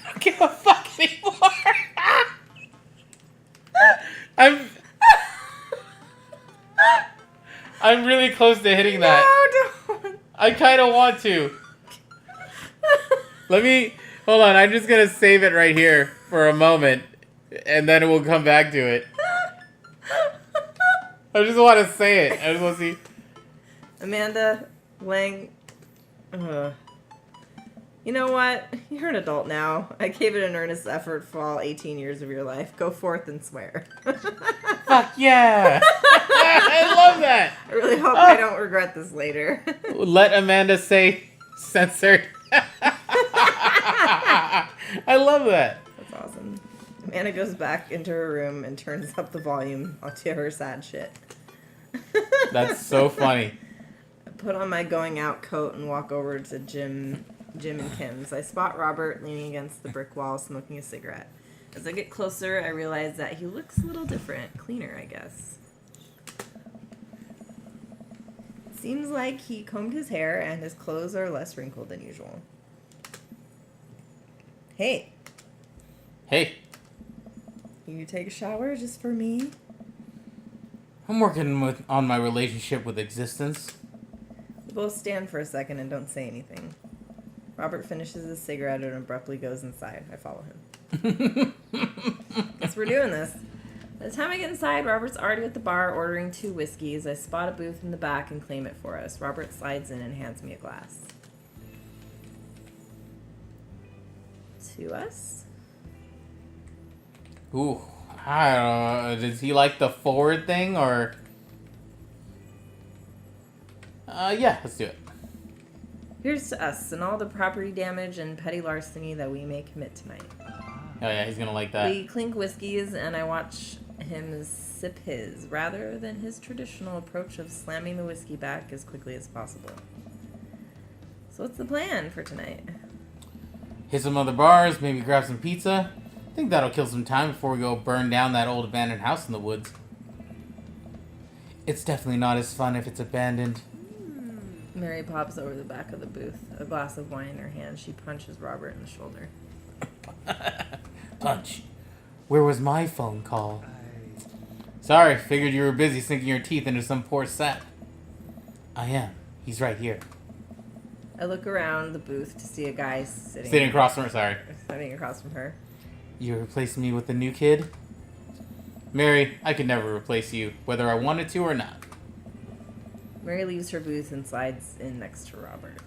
don't give a fuck anymore. I'm really close to hitting that. No, don't. I kind of want to. Hold on, I'm just gonna save it right here for a moment, and then we'll come back to it. I just want to say it. I just want to see. Amanda Lang. You know what? You're an adult now. I gave it an earnest effort for all 18 years of your life. Go forth and swear. Fuck yeah! I love that. I really hope I don't regret this later. Let Amanda say censored. I love that. That's awesome. Amanda goes back into her room and turns up the volume onto her sad shit. That's so funny. I put on my going out coat and walk over to Jim and Kim's. I spot Robert leaning against the brick wall smoking a cigarette. As I get closer, I realize that he looks a little different. Cleaner, I guess. Seems like he combed his hair and his clothes are less wrinkled than usual. Hey, Hey, can you take a shower just for me? I'm working on my relationship with existence. We both stand for a second and don't say anything. Robert finishes his cigarette and abruptly goes inside. I follow him. Guess we're doing this. By the time I get inside, Robert's already at the bar ordering 2 whiskeys. I spot a booth in the back and claim it for us. Robert slides in and hands me a glass. To us? Ooh, I don't know. Does he like the forward thing or? Yeah, let's do it. Here's to us and all the property damage and petty larceny that we may commit tonight. Oh yeah, he's gonna like that. We clink whiskeys and I watch him sip his, rather than his traditional approach of slamming the whiskey back as quickly as possible. So what's the plan for tonight? Hit some other bars, maybe grab some pizza. I think that'll kill some time before we go burn down that old abandoned house in the woods. It's definitely not as fun if it's abandoned. Mary pops over the back of the booth, a glass of wine in her hand. She punches Robert in the shoulder. Punch. Where was my phone call? Sorry, figured you were busy sinking your teeth into some poor sap. I am. He's right here. I look around the booth to see a guy Sitting across from her, sorry. sitting across from her. You replacing me with the new kid? Mary, I could never replace you, whether I wanted to or not. Mary leaves her booth and slides in next to Robert.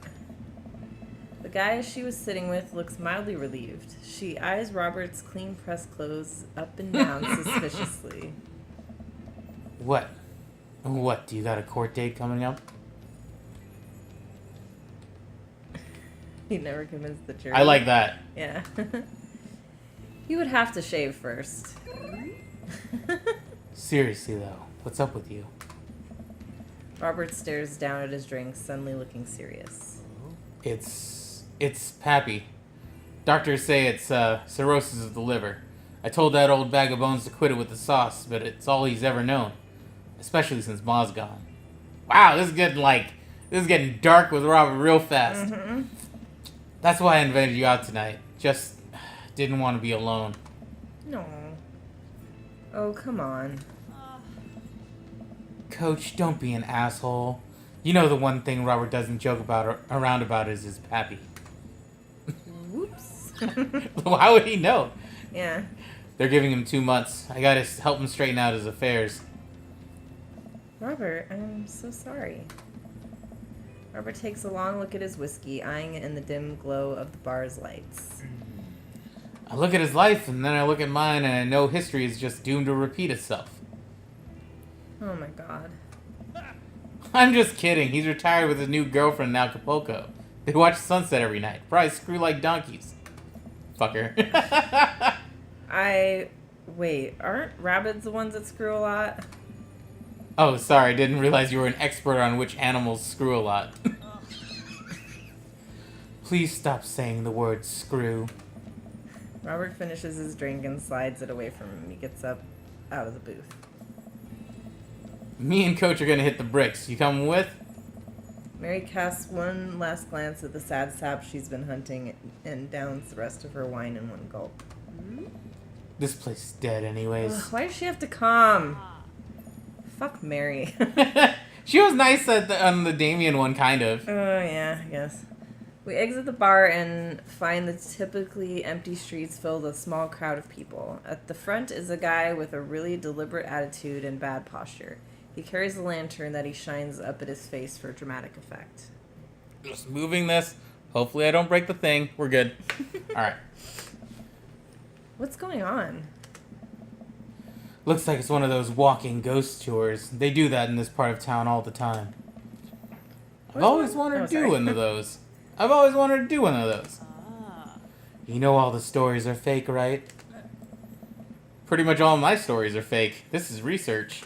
The guy she was sitting with looks mildly relieved. She eyes Robert's clean-pressed clothes up and down suspiciously. What? What, do you got a court date coming up? He never convinced the jury. I like that. Yeah. You would have to shave first. Seriously, though, what's up with you? Robert stares down at his drink, suddenly looking serious. It's Pappy. Doctors say it's cirrhosis of the liver. I told that old bag of bones to quit it with the sauce, but it's all he's ever known. Especially since Ma's gone. Wow, this is getting dark with Robert real fast. Mm-hmm. That's why I invited you out tonight. Just didn't want to be alone. No. Oh, come on. Coach, don't be an asshole. You know the one thing Robert doesn't joke around about is his Pappy. Whoops. How would he know? Yeah. They're giving him 2 months. I gotta help him straighten out his affairs. Robert, I'm so sorry. Robert takes a long look at his whiskey, eyeing it in the dim glow of the bar's lights. I look at his life, and then I look at mine, and I know history is just doomed to repeat itself. Oh my god. I'm just kidding. He's retired with his new girlfriend in Acapulco. They watch sunset every night. Probably screw like donkeys. Fucker. Wait, aren't rabbits the ones that screw a lot? Oh, sorry. Didn't realize you were an expert on which animals screw a lot. Please stop saying the word screw. Robert finishes his drink and slides it away from him. He gets up out of the booth. Me and Coach are gonna hit the bricks. You coming with? Mary casts one last glance at the sad sap she's been hunting and downs the rest of her wine in one gulp. This place is dead anyways. Ugh, why does she have to come? Fuck Mary. She was nice on the Damien one, kind of. Oh, yeah, I guess. We exit the bar and find the typically empty streets filled with a small crowd of people. At the front is a guy with a really deliberate attitude and bad posture. He carries a lantern that he shines up at his face for dramatic effect. Just moving this. Hopefully I don't break the thing. We're good. Alright. What's going on? Looks like it's one of those walking ghost tours. They do that in this part of town all the time. I've always wanted to do one of those. I've always wanted to do one of those. You know all the stories are fake, right? Pretty much all my stories are fake. This is research.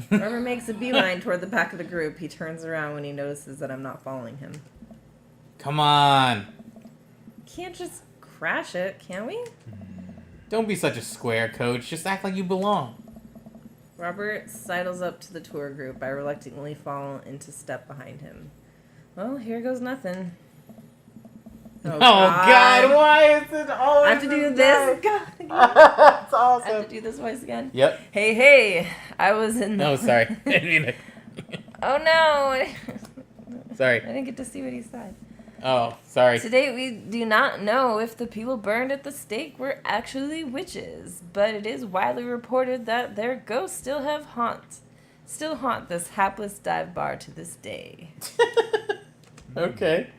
Robert makes a beeline toward the back of the group. He turns around when he notices that I'm not following him. Come on. Can't just crash it, can we? Don't be such a square, Coach. Just act like you belong. Robert sidles up to the tour group. I reluctantly fall into step behind him. Well, here goes nothing. Oh God, why is it always I have to do this. That's I awesome. have to do this voice again. Yep. Hey, I was in the... No, sorry. I didn't mean to- Oh no! Sorry. I didn't get to see what he said. Oh, sorry. Today we do not know if the people burned at the stake were actually witches, but it is widely reported that their ghosts still haunt this hapless dive bar to this day. Okay.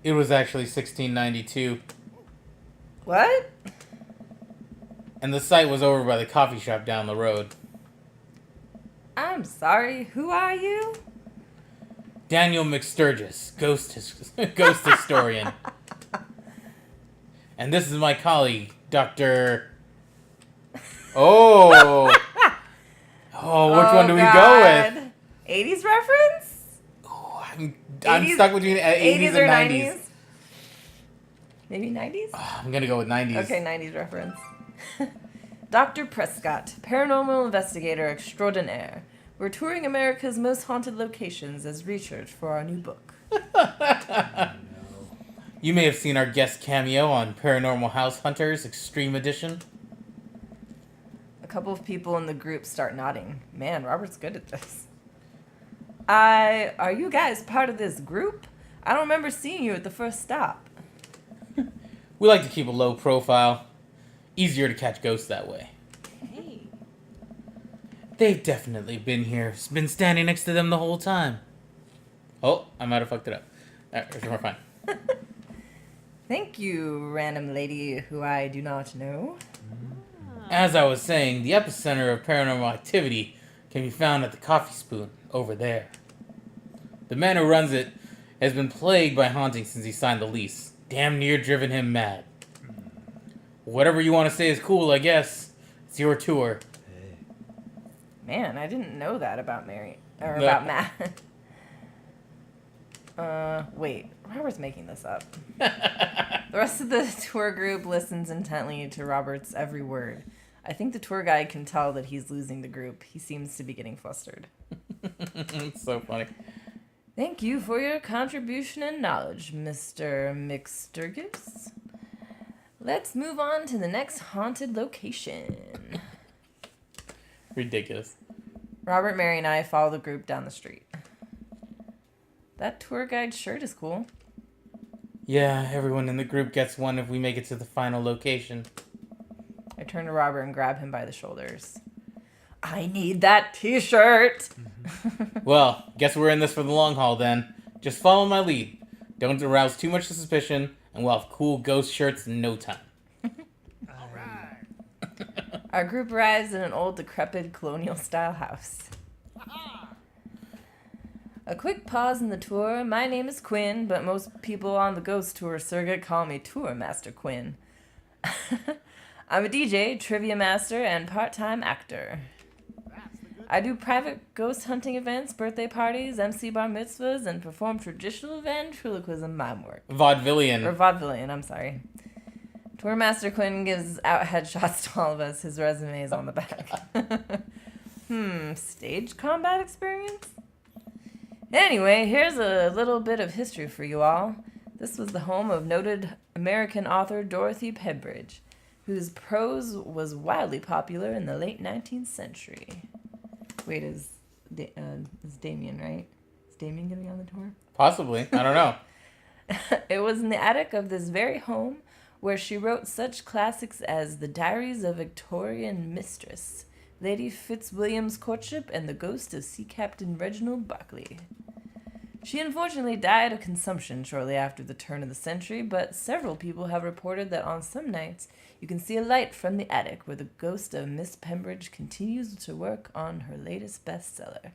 It was actually 1692, What? and the site was over by the coffee shop down the road. I'm sorry, who are you? Daniel McSturgis, ghost historian. And this is my colleague, Dr. Oh, which one do we go with? 80s reference? Oh, I'm 80s stuck between 80s or and 90s. Maybe 90s? I'm gonna go with 90s. Okay, 90s reference. Dr. Prescott, paranormal investigator extraordinaire. We're touring America's most haunted locations as research for our new book. You may have seen our guest cameo on Paranormal House Hunters Extreme Edition. A couple of people in the group start nodding. Man, Robert's good at this. Are you guys part of this group? I don't remember seeing you at the first stop. We like to keep a low profile. Easier to catch ghosts that way. Hey. They've definitely been here. Been standing next to them the whole time. Oh, I might have fucked it up. Alright, we're fine. Thank you, random lady who I do not know. As I was saying, the epicenter of paranormal activity can be found at the Coffee Spoon, over there. The man who runs it has been plagued by hauntings since he signed the lease. Damn near driven him mad. Whatever you want to say is cool, I guess. It's your tour. Man, I didn't know that about Mary. Or No. about Matt. Wait. Robert's making this up. The rest of the tour group listens intently to Robert's every word. I think the tour guide can tell that he's losing the group. He seems to be getting flustered. It's so funny. Thank you for your contribution and knowledge, Mr. Mixtergis. Let's move on to the next haunted location. Ridiculous. Robert, Mary, and I follow the group down the street. That tour guide shirt is cool. Yeah, everyone in the group gets one if we make it to the final location. I turn to Robert and grab him by the shoulders. I need that t-shirt! Well, guess we're in this for the long haul then. Just follow my lead. Don't arouse too much suspicion, and we'll have cool ghost shirts in no time. All right. Our group arrives in an old, decrepit, colonial-style house. A quick pause in the tour. My name is Quinn, but most people on the ghost tour circuit call me Tour Master Quinn. I'm a DJ, trivia master, and part-time actor. I do private ghost hunting events, birthday parties, MC bar mitzvahs, and perform traditional ventriloquism mime work. Or Vaudevillian. vaudevillian, I'm sorry. Tour Master Quinn gives out headshots to all of us. His resume is on the back. Stage combat experience? Anyway, here's a little bit of history for you all. This was the home of noted American author Dorothy Pembridge, whose prose was wildly popular in the late 19th century. Wait, is Damien, right? Is Damien going to be on the tour? Possibly. I don't know. It was in the attic of this very home where she wrote such classics as The Diaries of Victorian Mistress, Lady Fitzwilliam's Courtship, and The Ghost of Sea Captain Reginald Barclay. She unfortunately died of consumption shortly after the turn of the century, but several people have reported that on some nights you can see a light from the attic where the ghost of Miss Pembridge continues to work on her latest bestseller.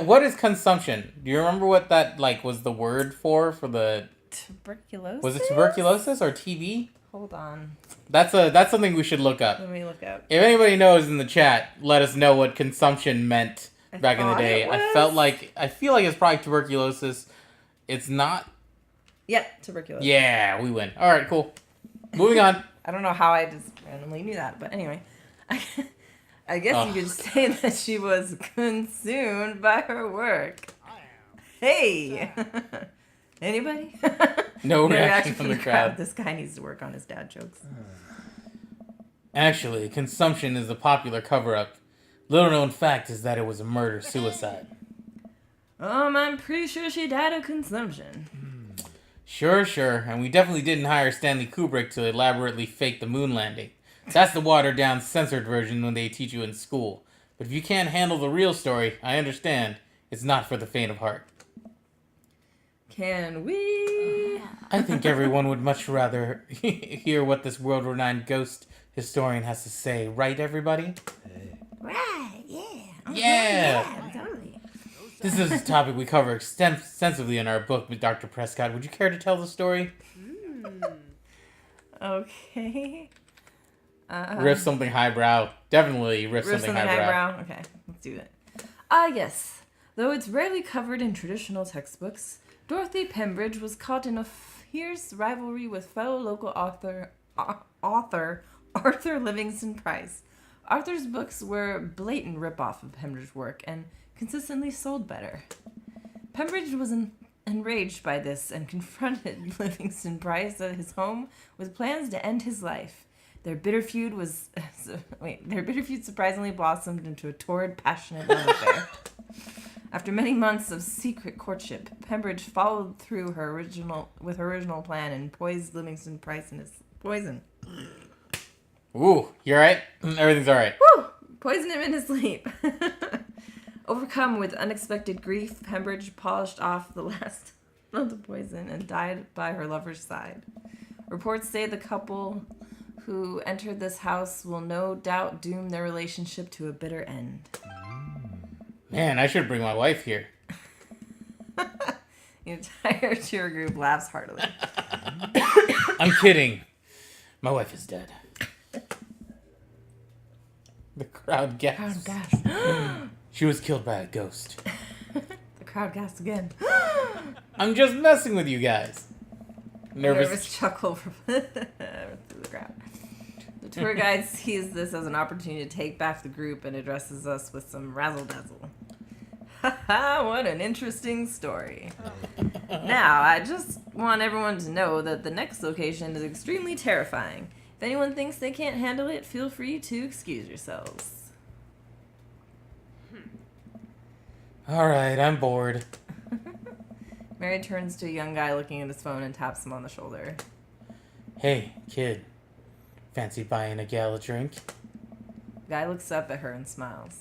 What is consumption? Do you remember what that was the word for the... Tuberculosis? Was it tuberculosis or TB? Hold on. That's something we should look up. Let me look up. If anybody knows in the chat, let us know what consumption meant back in the day. I feel like it's probably tuberculosis. It's not. Yep, tuberculosis. Yeah, we win. All right, cool. Moving on. I don't know how I just randomly knew that, but anyway. I guess you could say that she was consumed by her work. I am. Hey! Anybody? No reaction from the crowd. This guy needs to work on his dad jokes. Actually, consumption is a popular cover-up. Little known fact is that it was a murder-suicide. I'm pretty sure she died of consumption. Sure, and we definitely didn't hire Stanley Kubrick to elaborately fake the moon landing. That's the watered-down, censored version when they teach you in school. But if you can't handle the real story, I understand. It's not for the faint of heart. Can we? I think everyone would much rather hear what this world-renowned ghost historian has to say. Right, everybody? Right, yeah. Yeah! Totally. This is a topic we cover extensively in our book with Dr. Prescott. Would you care to tell the story? Okay. Riff something highbrow. Definitely riff something highbrow. Okay, let's do it. Yes. Though it's rarely covered in traditional textbooks, Dorothy Pembridge was caught in a fierce rivalry with fellow local author Arthur Livingston Price. Arthur's books were a blatant ripoff of Pembridge's work and consistently sold better. Pembridge was enraged by this and confronted Livingston Price at his home with plans to end his life. Their bitter feud surprisingly blossomed into a torrid, passionate love affair. After many months of secret courtship, Pembridge followed through with her original plan and poisoned Livingston Price in his poison. Ooh, you alright? Everything's alright. Woo! Poisoned him in his sleep. Overcome with unexpected grief, Pembridge polished off the last of the poison and died by her lover's side. Reports say the couple who entered this house will no doubt doom their relationship to a bitter end. Man, I should bring my wife here. The entire tour group laughs heartily. I'm kidding. My wife is dead. The crowd gasps. Crowd gasps. She was killed by a ghost. The crowd gasps again. I'm just messing with you guys. Nervous chuckle from through the crowd. The tour guide sees this as an opportunity to take back the group and addresses us with some razzle-dazzle. Haha, what an interesting story. Now, I just want everyone to know that the next location is extremely terrifying. If anyone thinks they can't handle it, feel free to excuse yourselves. Alright, I'm bored. Mary turns to a young guy looking at his phone and taps him on the shoulder. Hey, kid. Fancy buying a gal a drink? The guy looks up at her and smiles.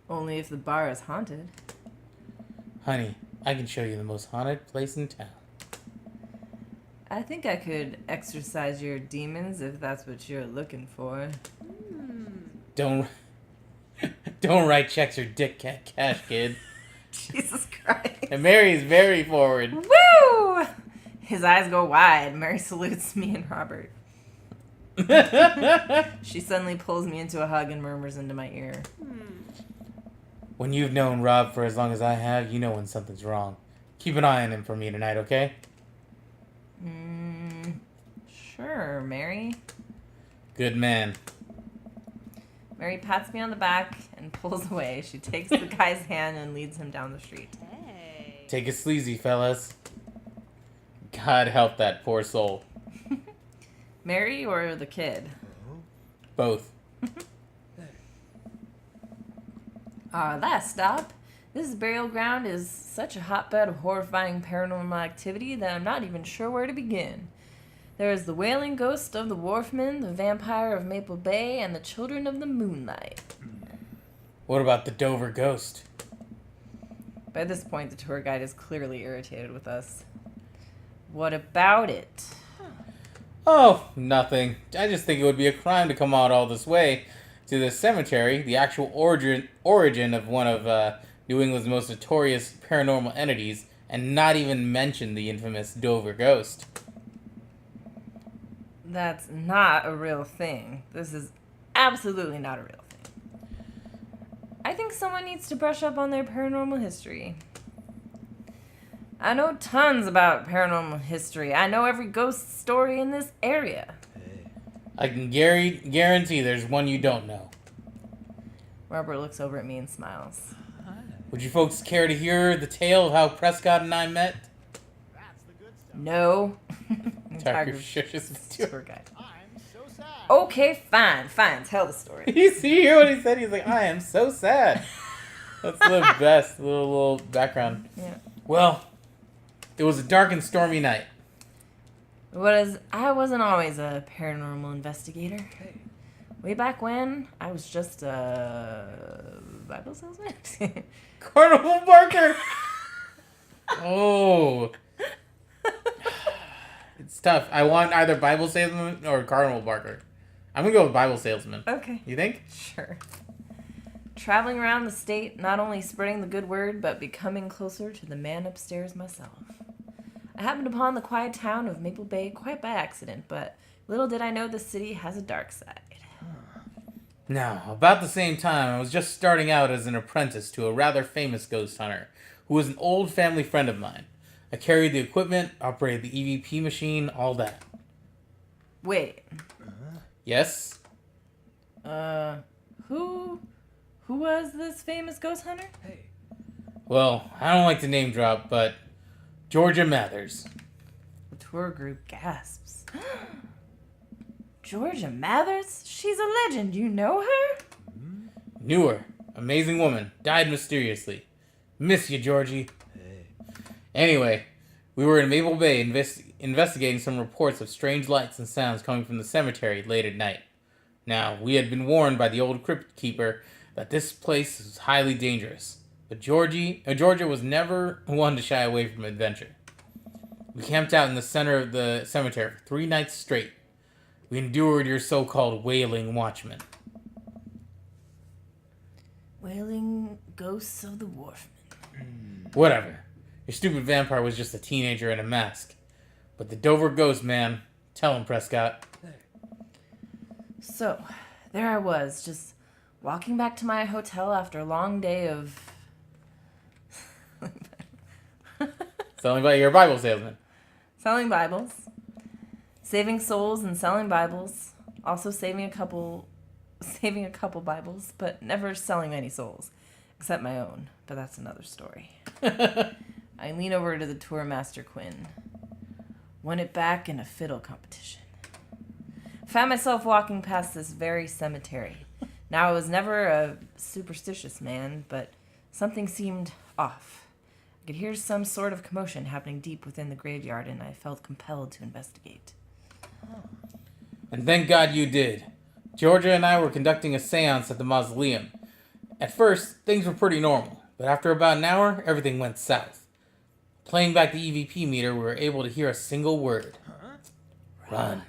Only if the bar is haunted. Honey, I can show you the most haunted place in town. I think I could exorcise your demons if that's what you're looking for. Don't write checks or dick cash, kid. Jesus Christ. And Mary is very forward. Woo! His eyes go wide. Mary salutes me and Robert. She suddenly pulls me into a hug and murmurs into my ear. When you've known Rob for as long as I have, you know when something's wrong. Keep an eye on him for me tonight, okay? Sure, Mary. Good man. Mary pats me on the back and pulls away. She takes the guy's hand and leads him down the street. Hey. Take it sleazy, fellas. God help that poor soul. Mary or the kid? Both. Last stop. This burial ground is such a hotbed of horrifying paranormal activity that I'm not even sure where to begin. There is the wailing ghost of the Wharfman, the vampire of Maple Bay, and the children of the moonlight. What about the Dover ghost? By this point, the tour guide is clearly irritated with us. What about it? Oh, nothing. I just think it would be a crime to come out all this way to the cemetery, the actual origin of one of New England's most notorious paranormal entities, and not even mention the infamous Dover ghost. That's not a real thing. This is absolutely not a real thing. I think someone needs to brush up on their paranormal history. I know tons about paranormal history. I know every ghost story in this area. I can guarantee there's one you don't know. Robert looks over at me and smiles. Would you folks care to hear the tale of how Prescott and I met? That's the good stuff. No. Tucker shushes me too. Tour guide. I'm so sad. Okay, fine. Tell the story. You hear what he said? He's like, I am so sad. That's the best little background. Yeah. Well, it was a dark and stormy night. I wasn't always a paranormal investigator. Way back when, I was just a Bible salesman. Carnival Barker! Oh. It's tough. I want either Bible salesman or Carnival Barker. I'm gonna go with Bible salesman. Okay. You think? Sure. Traveling around the state, not only spreading the good word, but becoming closer to the man upstairs myself. I happened upon the quiet town of Maple Bay quite by accident, but little did I know the city has a dark side. Now, about the same time, I was just starting out as an apprentice to a rather famous ghost hunter, who was an old family friend of mine. I carried the equipment, operated the EVP machine, all that. Wait, Yes? who was this famous ghost hunter? Well, I don't like to name drop, but Georgia Mathers. The tour group gasps. Georgia Mathers? She's a legend. You know her? Knew her. Amazing woman. Died mysteriously. Miss you, Georgie. Anyway, we were in Maple Bay investigating some reports of strange lights and sounds coming from the cemetery late at night. Now, we had been warned by the old crypt keeper that this place was highly dangerous, but Georgia was never one to shy away from adventure. We camped out in the center of the cemetery for 3 nights straight. We endured your so-called wailing watchmen. Wailing ghosts of the wharfmen. Whatever. Your stupid vampire was just a teenager in a mask. But the Dover ghost, man. Tell him, Prescott. So, there I was, just walking back to my hotel after a long day of... Telling about your Bible salesman. selling Bibles. Saving souls and selling Bibles. Also saving a couple Bibles, but never selling any souls. Except my own, but that's another story. I lean over to the tour master Quinn. Won it back in a fiddle competition. Found myself walking past this very cemetery. Now, I was never a superstitious man, but something seemed off. I could hear some sort of commotion happening deep within the graveyard, and I felt compelled to investigate. And thank God you did. Georgia and I were conducting a seance at the mausoleum. At first, things were pretty normal, but after about an hour, everything went south. Playing back the EVP meter, we were able to hear a single word. Run.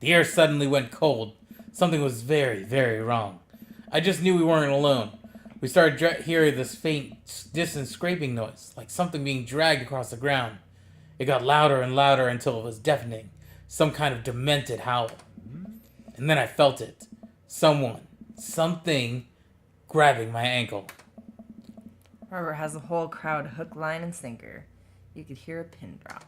The air suddenly went cold. Something was very, very wrong. I just knew we weren't alone. We started hearing this faint, distant scraping noise, like something being dragged across the ground. It got louder and louder until it was deafening. Some kind of demented howl. And then I felt it. Something grabbing my ankle. Robert has the whole crowd hook, line, and sinker. You could hear a pin drop.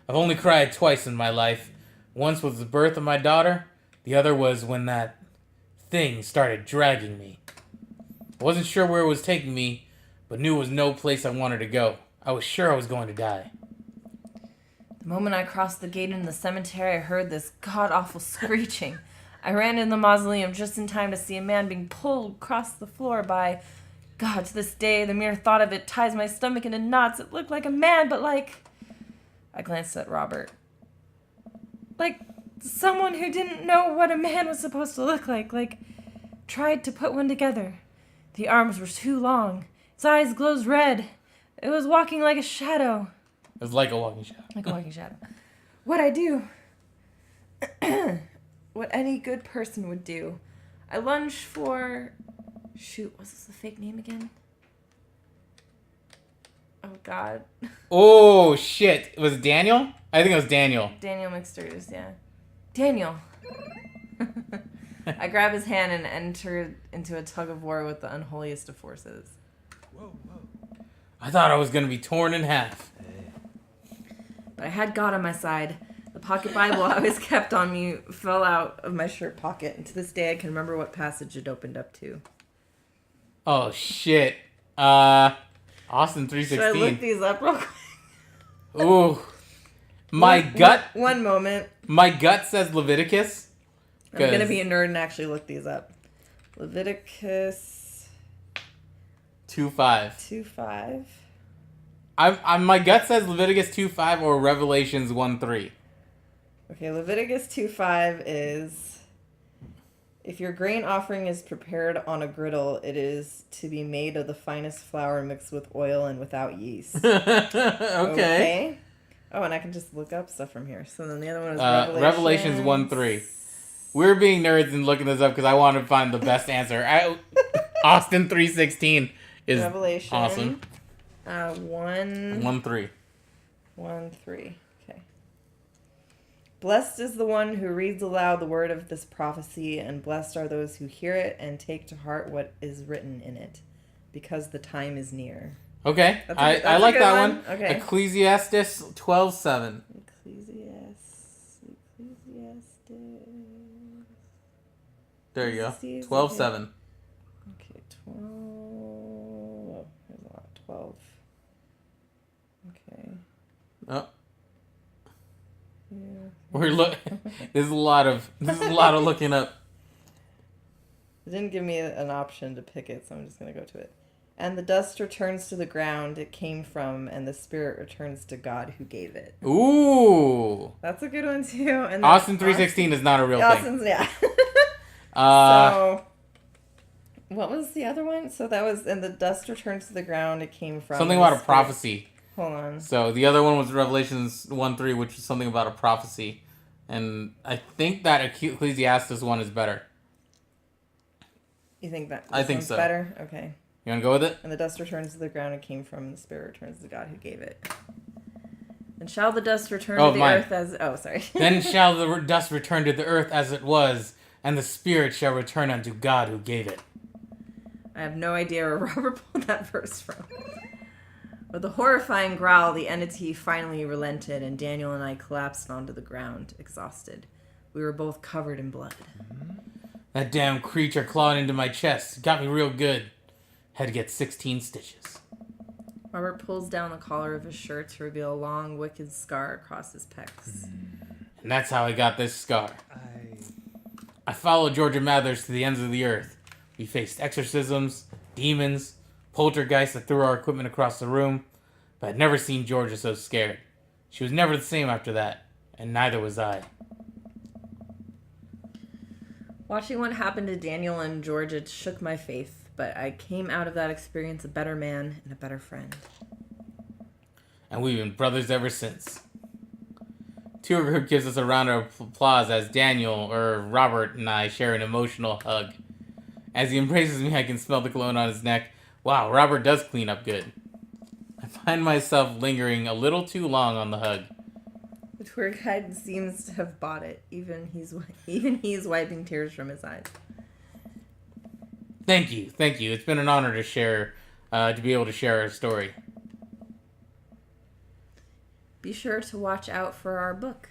I've only cried twice in my life. Once was the birth of my daughter. The other was when that thing started dragging me. I wasn't sure where it was taking me, but knew it was no place I wanted to go. I was sure I was going to die. The moment I crossed the gate into the cemetery, I heard this god-awful screeching. I ran in the mausoleum just in time to see a man being pulled across the floor by... God, to this day, the mere thought of it ties my stomach into knots. It looked like a man, but like... I glanced at Robert. Like someone who didn't know what a man was supposed to look like tried to put one together. The arms were too long. His eyes glowed red. It was walking like a shadow. It was like a walking shadow. Like a walking shadow. What'd I do? What any good person would do. I lunged for... Shoot, was this a fake name again? Oh, God. Oh, shit. It was Daniel? I think it was Daniel. Daniel McSturgis, yeah. Daniel. I grabbed his hand and entered into a tug of war with the unholiest of forces. Whoa. I thought I was going to be torn in half. But I had God on my side. The pocket Bible I always kept on me fell out of my shirt pocket, and to this day I can remember what passage it opened up to. Oh, shit. Austin Should I 316. look these up real quick? Ooh. My gut One moment. says Leviticus. I'm going to be a nerd and actually look these up. Leviticus 2:5. 2:5. I'm my gut says Leviticus 2:5 or Revelations 1:3. Okay, Leviticus 2:5 is, if your grain offering is prepared on a griddle, it is to be made of the finest flour mixed with oil and without yeast. Okay. Oh, and I can just look up stuff from here. So then the other one is Revelations 1:3. We're being nerds and looking this up because I want to find the best answer. Austin 316 is Revelation. awesome. 1:3. 1:3. Okay. Blessed is the one who reads aloud the word of this prophecy, and blessed are those who hear it and take to heart what is written in it, because the time is near. Okay, That's I a like good that one. one. Okay. Ecclesiastes 12:7. Ecclesiastes. There you go. Ecclesiastes, 12:7. Okay, 12. Oh, there's a lot. 12. Okay. Oh, Yeah. This is a lot of looking up. It didn't give me an option to pick it, so I'm just going to go to it. And the dust returns to the ground it came from, and the spirit returns to God who gave it. Ooh. That's a good one, too. And Austin 316 is not a real thing. Austin's, yeah. So, what was the other one? So that was, and the dust returns to the ground it came from. Something about a prophecy. Hold on. So the other one was Revelations 1:3, which is something about a prophecy. And I think that Ecclesiastes one is better. You think that I think one's so. better? Okay. You want to go with it? And the dust returns to the ground it came from, and the spirit returns to the God who gave it. And shall the dust return to the earth as... Oh, sorry. Then shall the dust return to the earth as it was, and the spirit shall return unto God who gave it. I have no idea where Robert pulled that verse from. With a horrifying growl, the entity finally relented, and Daniel and I collapsed onto the ground, exhausted. We were both covered in blood. That damn creature clawed into my chest. Got me real good. Had to get 16 stitches. Robert pulls down the collar of his shirt to reveal a long, wicked scar across his pecs. And that's how I got this scar. I followed Georgia Mathers to the ends of the earth. We faced exorcisms, demons, poltergeists that threw our equipment across the room, but I'd never seen Georgia so scared. She was never the same after that, and neither was I. Watching what happened to Daniel and Georgia shook my faith, but I came out of that experience a better man and a better friend. And we've been brothers ever since. Tour group gives us a round of applause as Robert and I share an emotional hug. As he embraces me, I can smell the cologne on his neck. Wow, Robert does clean up good. I find myself lingering a little too long on the hug. The tour guide seems to have bought it. Even he's wiping tears from his eyes. Thank you. It's been an honor to be able to share our story. Be sure to watch out for our book.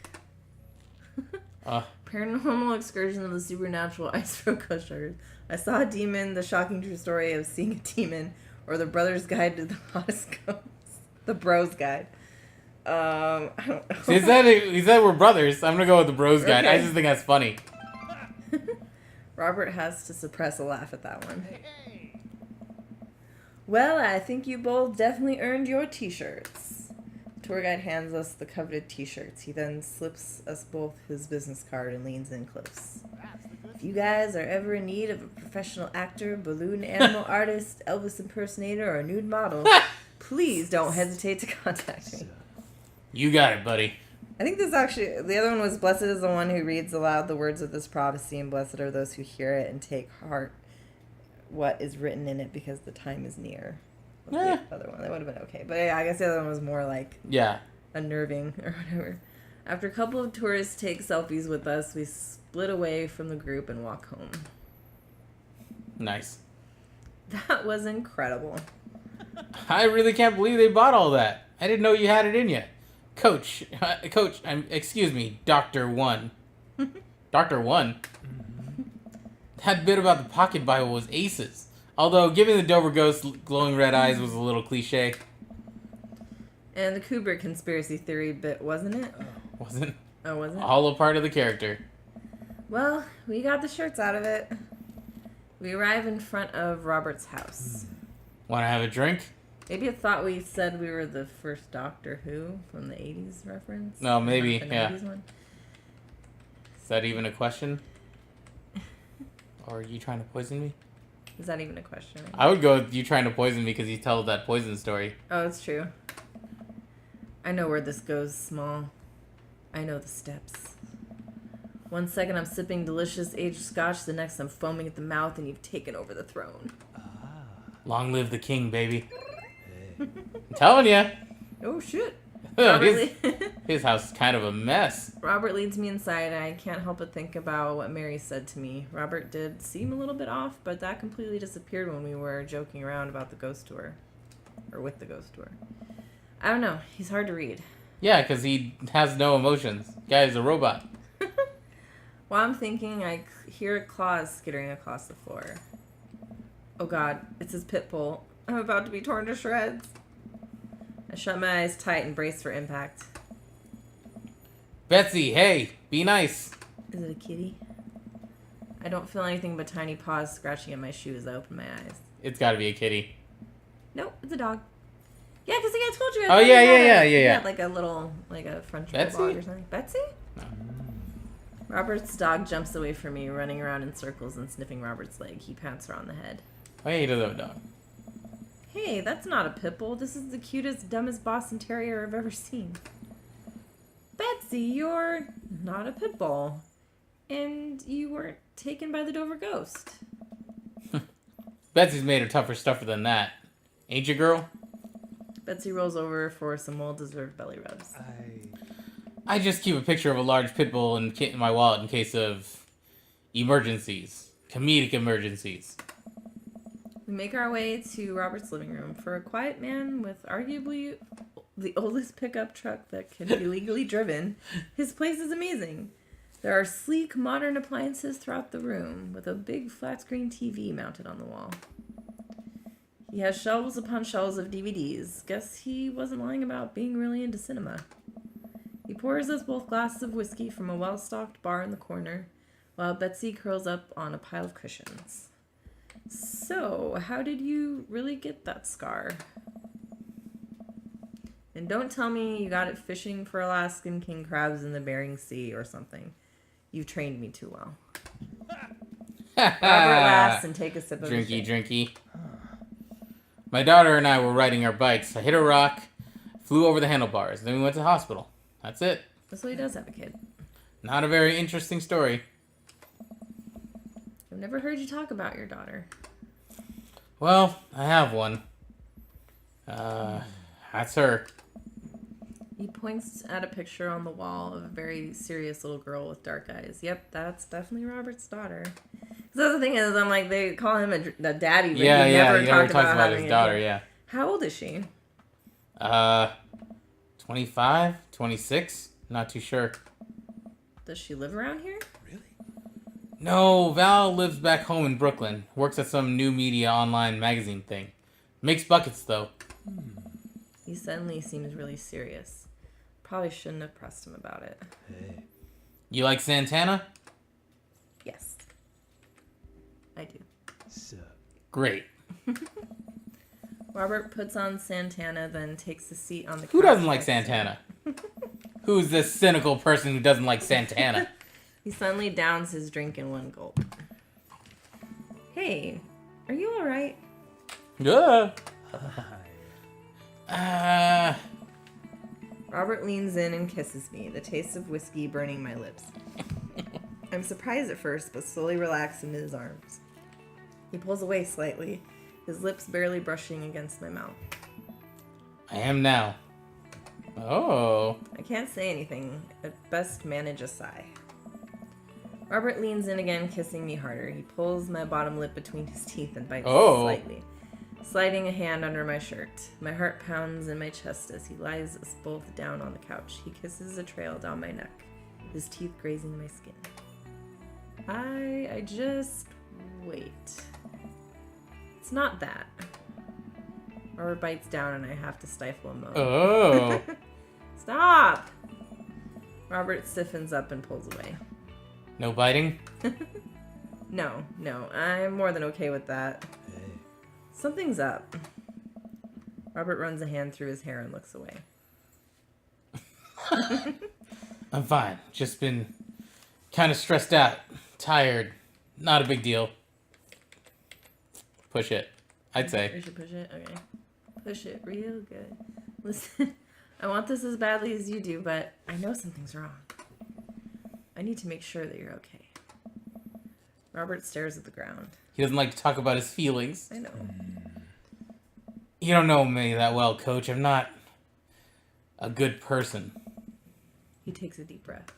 Paranormal Excursion of the Supernatural Ice Road Ghost Riders. I saw a demon, the shocking true story of seeing a demon, or the brother's guide to the hottest ghosts. The bros guide. I don't know. He said we're brothers. I'm gonna go with the bros guide. Okay. I just think that's funny. Robert has to suppress a laugh at that one. Hey, Well, I think you both definitely earned your t-shirts. The tour guide hands us the coveted t-shirts. He then slips us both his business card and leans in close. that's the good If you guys are ever in need of a professional actor, balloon animal artist, Elvis impersonator, or nude model, please don't hesitate to contact me. You got it, buddy. I think this actually, the other one was, blessed is the one who reads aloud the words of this prophecy, and blessed are those who hear it and take heart what is written in it, because the time is near. Was the other one. That would have been okay. But yeah, I guess the other one was more like Yeah. unnerving or whatever. After a couple of tourists take selfies with us, we split away from the group and walk home. Nice. That was incredible. I really can't believe they bought all that. I didn't know you had it in you. Coach, excuse me, Dr. One. Dr. One? That bit about the pocket Bible was aces. Although, giving the Dover Ghost glowing red eyes was a little cliche. And the Kubrick conspiracy theory bit, wasn't it? Wasn't Oh, was it? all a part of the character. Well, we got the shirts out of it. We arrive in front of Robert's house. Want to have a drink? Maybe it thought we said we were the first Doctor Who from the 80s reference. No, maybe, Not the yeah. 90s one. Is that even a question? Or are you trying to poison me? Is that even a question? I would go with you trying to poison me because you told that poison story. Oh, it's true. I know where this goes, Small. I know the steps. 1 second I'm sipping delicious aged scotch, the next I'm foaming at the mouth and you've taken over the throne. Long live the king, baby. I'm telling you. Oh, shit. Robert, His house is kind of a mess. Robert leads me inside, and I can't help but think about what Mary said to me. Robert did seem a little bit off, but that completely disappeared when we were joking around about the ghost tour. Or with the ghost tour. I don't know. He's hard to read. Yeah, because he has no emotions. Guy is a robot. While I'm thinking, I hear claws skittering across the floor. Oh god, it's his pit bull. I'm about to be torn to shreds. I shut my eyes tight and brace for impact. Betsy, hey, be nice. Is it a kitty? I don't feel anything but tiny paws scratching at my shoes. I open my eyes. It's got to be a kitty. Nope, it's a dog. Yeah, because I told you. Oh, thought yeah, he had yeah. he had like a little, like a French Betsy? bulldog or something. Betsy? No. Robert's dog jumps away from me, running around in circles and sniffing Robert's leg. He pats her on the head. Oh, yeah, he does have a dog. Hey, that's not a pit bull. This is the cutest, dumbest Boston Terrier I've ever seen. Betsy! Betsy, you're not a pit bull. And you weren't taken by the Dover ghost. Betsy's made her tougher stuffer than that. Ain't you, girl? Betsy rolls over for some well-deserved belly rubs. I just keep a picture of a large pit bull in my wallet in case of emergencies. Comedic emergencies. We make our way to Robert's living room. For a quiet man with arguably the oldest pickup truck that can be legally driven, his place is amazing. There are sleek, modern appliances throughout the room, with a big flat-screen TV mounted on the wall. He has shelves upon shelves of DVDs. Guess he wasn't lying about being really into cinema. He pours us both glasses of whiskey from a well-stocked bar in the corner, while Betsy curls up on a pile of cushions. So, how did you really get that scar? And don't tell me you got it fishing for Alaskan king crabs in the Bering Sea or something. You've trained me too well. Robert laughs and takes a sip of his drink. Drinky. My daughter and I were riding our bikes. I hit a rock, flew over the handlebars, then we went to the hospital. That's it. So he does have a kid. Not a very interesting story. I've never heard you talk about your daughter. Well, I have one. That's her. He points at a picture on the wall of a very serious little girl with dark eyes. Yep, that's definitely Robert's daughter. So the thing is, I'm like, they call him a daddy, but he never talked about his daughter, yeah. How old is she? 25, 26, not too sure. Does she live around here? No, Val lives back home in Brooklyn. Works at some new media online magazine thing. Makes buckets, though. He suddenly seems really serious. Probably shouldn't have pressed him about it. Hey. You like Santana? Yes. I do. Sup? Great. Robert puts on Santana, then takes a seat on the couch. Who doesn't like next to him. Santana? Who's this cynical person who doesn't like Santana? He suddenly downs his drink in one gulp. Hey, are you alright? Yeah. Robert leans in and kisses me, the taste of whiskey burning my lips. I'm surprised at first, but slowly relax into his arms. He pulls away slightly, his lips barely brushing against my mouth. I am now. Oh. I can't say anything, at best manage a sigh. Robert leans in again, kissing me harder. He pulls my bottom lip between his teeth and bites slightly, sliding a hand under my shirt. My heart pounds in my chest as he lies us both down on the couch. He kisses a trail down my neck, his teeth grazing my skin. I just wait. It's not that. Robert bites down and I have to stifle a moan. Oh. Stop! Robert stiffens up and pulls away. No biting? No, I'm more than okay with that. Hey. Something's up. Robert runs a hand through his hair and looks away. I'm fine. Just been kind of stressed out. Tired. Not a big deal. Push it. I'd say. We should push it? Okay. Push it real good. Listen, I want this as badly as you do, but I know something's wrong. I need to make sure that you're okay. Robert stares at the ground. He doesn't like to talk about his feelings. I know. You don't know me that well, Coach. I'm not a good person. He takes a deep breath.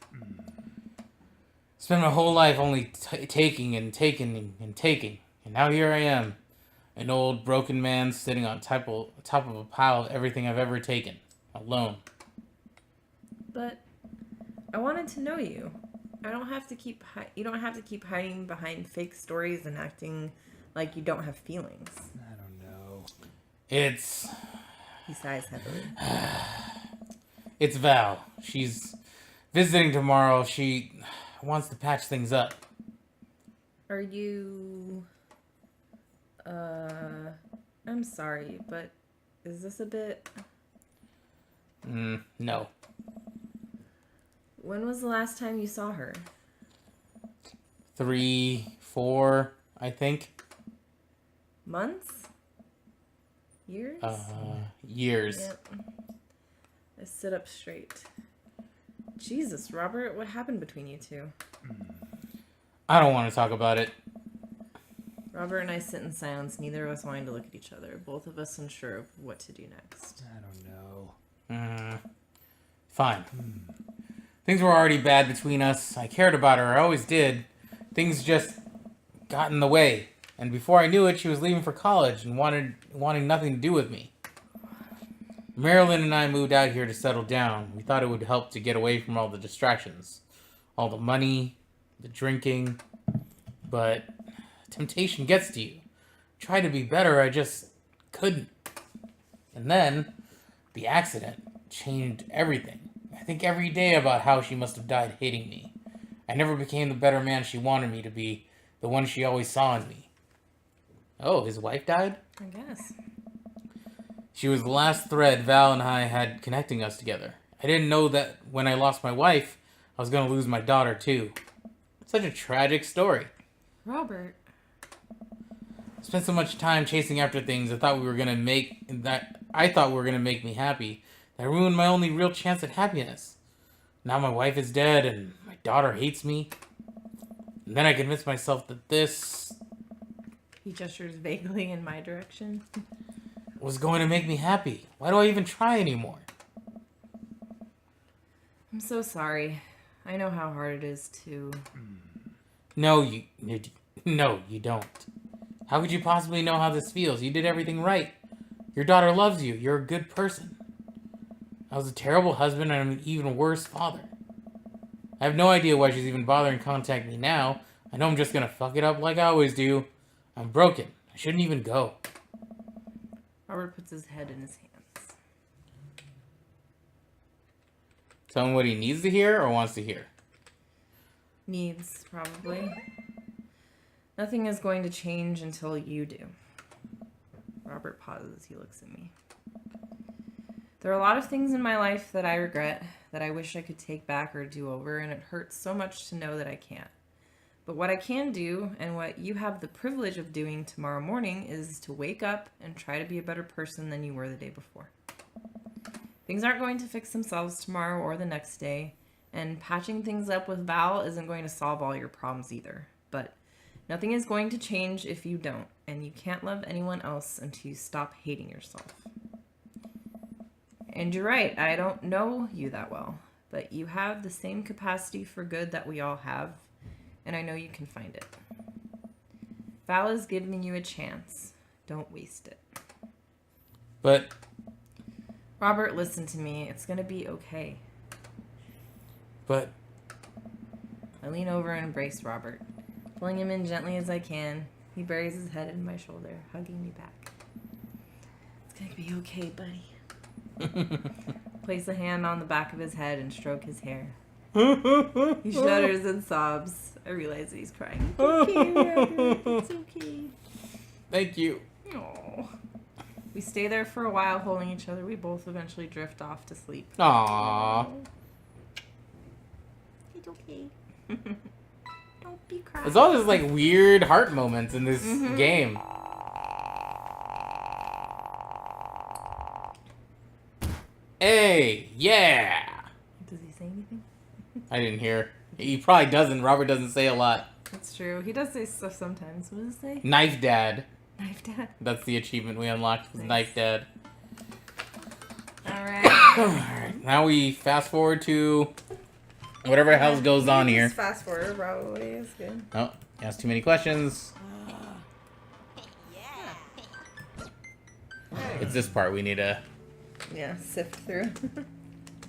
Spent my whole life only taking and taking and taking. And now here I am. An old broken man sitting on top of a pile of everything I've ever taken. Alone. But I wanted to know you. I don't have to keep you don't have to keep hiding behind fake stories and acting like you don't have feelings. I don't know. It's He sighs heavily. It's Val. She's visiting tomorrow. She wants to patch things up. Are you I'm sorry, but is this a bit... No. When was the last time you saw her? 3, 4, I think. Months? Years? Years. Yep. I sit up straight. Jesus, Robert, what happened between you two? I don't want to talk about it. Robert and I sit in silence, neither of us wanting to look at each other, both of us unsure of what to do next. I don't know. Fine. Things were already bad between us. I cared about her. I always did. Things just got in the way. And before I knew it, she was leaving for college and wanting nothing to do with me. Marilyn and I moved out here to settle down. We thought it would help to get away from all the distractions. All the money, the drinking. But temptation gets to you. Tried to be better, I just couldn't. And then, the accident changed everything. I think every day about how she must have died hating me. I never became the better man she wanted me to be, the one she always saw in me. Oh, his wife died? I guess. She was the last thread Val and I had connecting us together. I didn't know that when I lost my wife, I was going to lose my daughter too. Such a tragic story. Robert. Spent so much time chasing after things I thought were gonna make me happy that I ruined my only real chance at happiness. Now my wife is dead and my daughter hates me. And then I convinced myself that this He gestures vaguely in my direction. was going to make me happy. Why do I even try anymore? I'm so sorry. I know how hard it is to... No, you don't. How could you possibly know how this feels? You did everything right. Your daughter loves you. You're a good person. I was a terrible husband and I'm an even worse father. I have no idea why she's even bothering contacting me now. I know I'm just gonna fuck it up like I always do. I'm broken. I shouldn't even go. Robert puts his head in his hands. Tell him what he needs to hear or wants to hear. Needs, probably. Nothing is going to change until you do. Robert pauses. He looks at me. There are a lot of things in my life that I regret, that I wish I could take back or do over, and it hurts so much to know that I can't. But what I can do, and what you have the privilege of doing tomorrow morning, is to wake up and try to be a better person than you were the day before. Things aren't going to fix themselves tomorrow or the next day, and patching things up with Val isn't going to solve all your problems either. But nothing is going to change if you don't, and you can't love anyone else until you stop hating yourself. And you're right, I don't know you that well, but you have the same capacity for good that we all have, and I know you can find it. Val is giving you a chance. Don't waste it. But... Robert, listen to me. It's gonna be okay. But... I lean over and embrace Robert, pulling him in gently as I can. He buries his head in my shoulder, hugging me back. It's gonna be okay, buddy. Place a hand on the back of his head and stroke his hair. He shudders and sobs. I realize that he's crying. It's okay, Robert. It's okay. Thank you. Aww. We stay there for a while holding each other. We both eventually drift off to sleep. Aww. It's okay. Don't be crying. There's all these like weird heart moments in this game. Hey, yeah. Does he say anything? I didn't hear. He probably doesn't. Robert doesn't say a lot. That's true. He does say stuff sometimes. What does he say? Knife Dad. Knife Dad. That's the achievement we unlocked. Was Nice. Knife Dad. Alright. Alright, now we fast forward to whatever else goes on here. Just fast forward probably is good. Oh, asked too many questions. It's this part we need to... Yeah, sift through.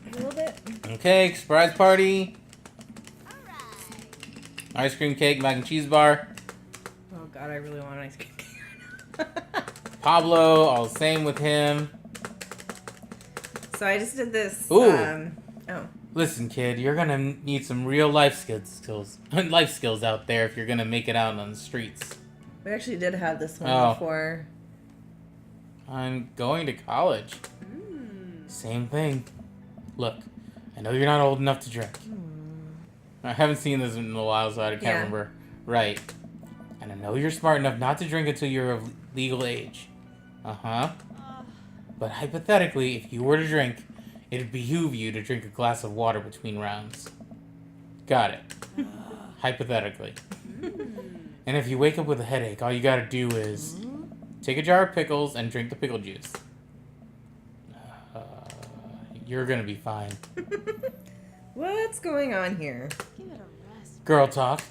A little bit. Okay, surprise party. Ice cream cake, mac and cheese bar. Oh god, I really want an ice cream cake right now. Pablo, all the same with him. So I just did this. Ooh. Oh. Listen, kid, you're gonna need some real life skills out there if you're gonna make it out on the streets. We actually did have this one Oh. before. I'm going to college. Same thing. Look, I know you're not old enough to drink. I haven't seen this in a while, so I can't remember. Right. And I know you're smart enough not to drink until you're of legal age. Uh-huh. But hypothetically, if you were to drink, it'd behoove you to drink a glass of water between rounds. Got it. Hypothetically. And if you wake up with a headache, all you gotta do is take a jar of pickles and drink the pickle juice. You're gonna be fine. What's going on here? Give it a rest. Girl talk.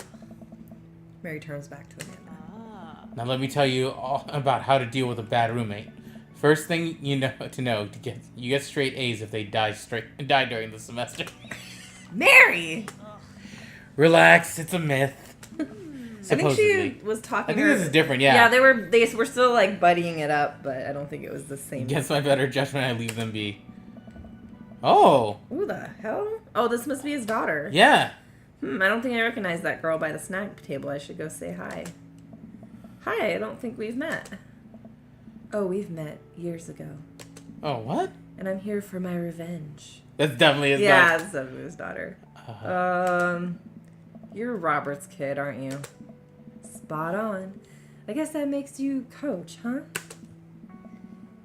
Mary turns back to Amanda. Now let me tell you all about how to deal with a bad roommate. First thing you get straight A's if they die during the semester. Mary! Relax, it's a myth. I think she was I talking. think this is different, yeah. Yeah, they were still like buddying it up, but I don't think it was the same. Against my better judgment, I leave them be. Oh, Who the hell? Oh, this must be his daughter. yeah. I don't think I recognize that girl by the snack table. I should go say hi. Hi, I don't think we've met. Oh, we've met years ago. Oh, what? And I'm here for my revenge. That's definitely his Yeah, daughter. it's definitely his daughter. Uh, You're Robert's kid, aren't you? Spot on. I guess that makes you Coach, huh?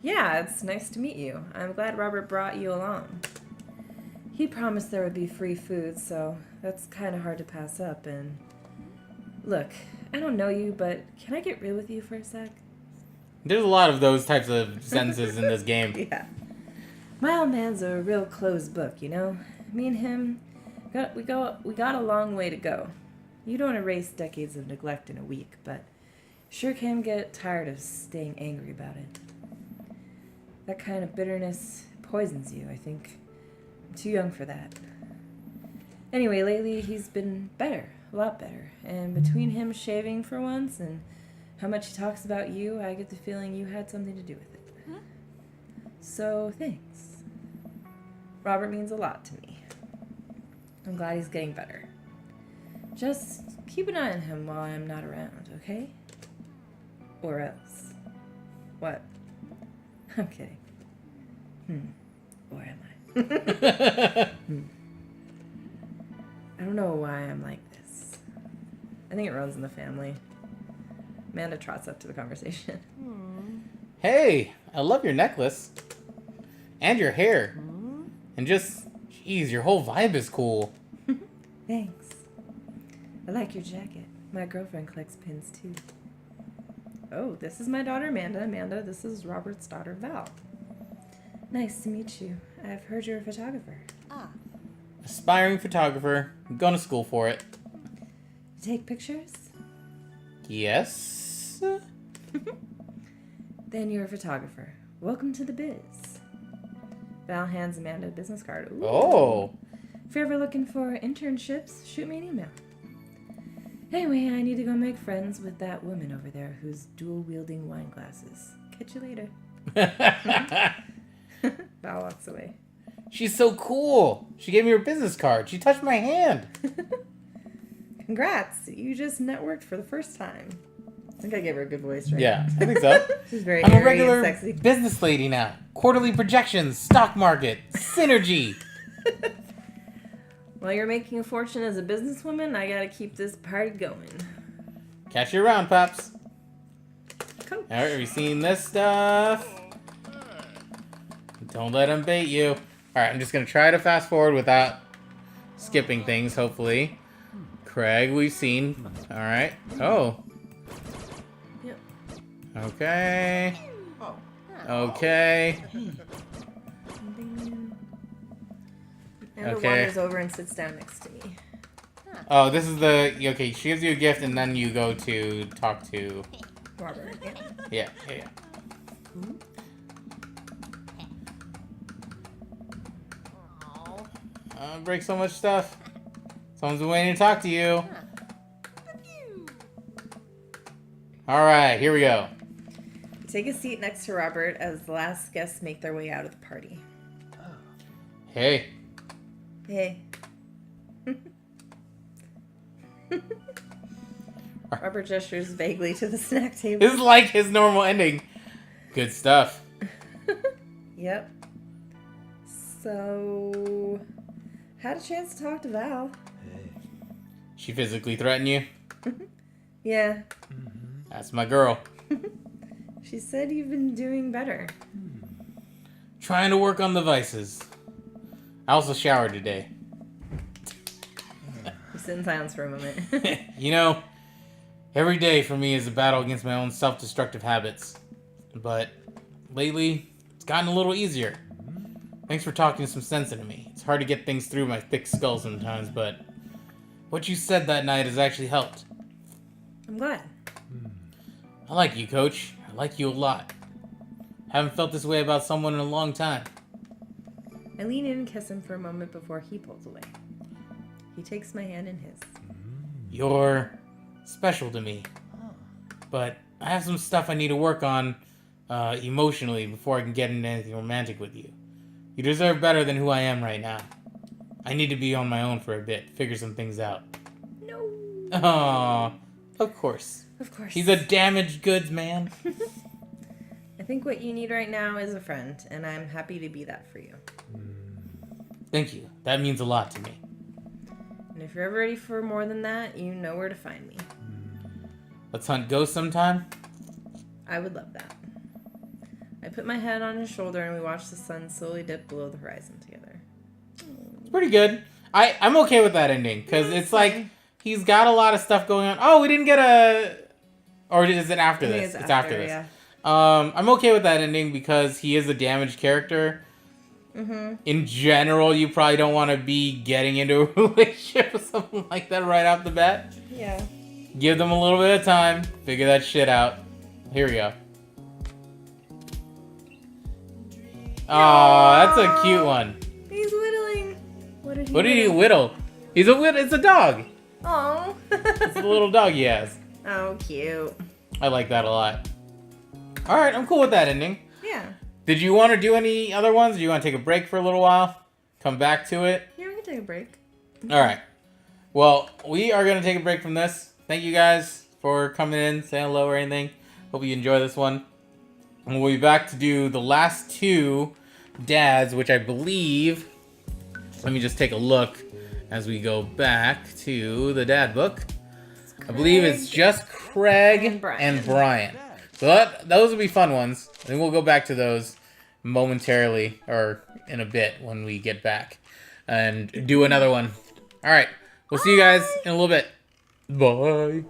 Yeah, it's nice to meet you. I'm glad Robert brought you along. He promised there would be free food, so that's kind of hard to pass up. And look, I don't know you, but can I get real with you for a sec? There's a lot of those types of sentences in this game. Yeah. My old man's a real closed book, you know? Me and him, we got a long way to go. You don't erase decades of neglect in a week, but sure can get tired of staying angry about it. That kind of bitterness poisons you, I think. I'm too young for that. Anyway, lately he's been better, a lot better. And between him shaving for once and how much he talks about you, I get the feeling you had something to do with it. Huh? So, thanks. Robert means a lot to me. I'm glad he's getting better. Just keep an eye on him while I'm not around, okay? Or else. What? I'm kidding. Or am I? I don't know why I'm like this. I think it runs in the family. Amanda trots up to the conversation. Hey, I love your necklace. And your hair. And just, jeez, your whole vibe is cool. Thanks. I like your jacket. My girlfriend collects pins too. Oh, this is my daughter Amanda. Amanda, this is Robert's daughter Val. Nice to meet you. I've heard you're a photographer. Ah. Aspiring photographer. I'm going to school for it. You take pictures? Yes? Then you're a photographer. Welcome to the biz. Val hands Amanda a business card. Ooh. Oh. If you're ever looking for internships, shoot me an email. Anyway, I need to go make friends with that woman over there who's dual-wielding wine glasses. Catch you later. Val walks away. She's so cool. She gave me her business card. She touched my hand. Congrats! You just networked for the first time. I think I gave her a good voice, right? Yeah, I think so. She's very I'm a airy regular and sexy. business lady now. Quarterly projections, stock market, synergy. While you're making a fortune as a businesswoman, I gotta keep this party going. Catch you around, Pops. Coach. Alright, have you seen this stuff? Don't let him bait you. Alright, I'm just gonna try to fast forward without skipping things, hopefully. Craig, we've seen. Alright. Oh. Yep. Okay. Okay. Amanda Okay. wanders over and sits down next to me. Oh, this is the... Okay, she gives you a gift and then you go to talk to... Robert. Yeah, Yeah. yeah, yeah. Break so much stuff. Someone's been waiting to talk to you. Alright, here we go. Take a seat next to Robert as the last guests make their way out of the party. Hey. Hey. Robert gestures vaguely to the snack table. This is like his normal ending. Good stuff. Yep. So, had a chance to talk to Val. She physically threatened you? Yeah. That's my girl. She said you've been doing better. Trying to work on the vices. I also showered today. You sit in silence for a moment. You know, every day for me is a battle against my own self-destructive habits. But lately, it's gotten a little easier. Thanks for talking some sense into me. It's hard to get things through my thick skull sometimes, but what you said that night has actually helped. I'm glad. I like you, Coach. I like you a lot. Haven't felt this way about someone in a long time. I lean in and kiss him for a moment before he pulls away. He takes my hand in his. You're special to me. But I have some stuff I need to work on emotionally before I can get into anything romantic with you. You deserve better than who I am right now. I need to be on my own for a bit, figure some things out. No. Aww, of course. Of course. He's a damaged goods man. I think what you need right now is a friend, and I'm happy to be that for you. Thank you. That means a lot to me. And if you're ever ready for more than that, you know where to find me. Let's hunt ghosts sometime. I would love that. I put my head on his shoulder and we watch the sun slowly dip below the horizon together. It's pretty good. I'm okay with that ending, because Yeah, it's like, he's got a lot of stuff going on. Oh, we didn't get a... Or is it after I think this? it's It's after this. yeah. I'm okay with that ending because he is a damaged character. Mm-hmm. In general, you probably don't want to be getting into a relationship with someone like that right off the bat. Yeah. Give them a little bit of time. Figure that shit out. Here we go. Oh, that's a cute one. He's whittling. What did he What did he whittle? He's a whittle. It's a dog. Oh. It's a little dog he has. Oh, cute. I like that a lot. All right, I'm cool with that ending. Yeah. Did you want to do any other ones? Do you want to take a break for a little while? Come back to it? Yeah, we can take a break. All right. Well, we are going to take a break from this. Thank you guys for coming in, saying hello or anything. Hope you enjoy this one. And we'll be back to do the last two dads, which I believe... Let me just take a look as we go back to the dad book. I believe it's just Craig and Brian. So those will be fun ones. And we'll go back to those momentarily, or in a bit when we get back. And do another one. Alright, we'll see you guys in a little bit. Bye.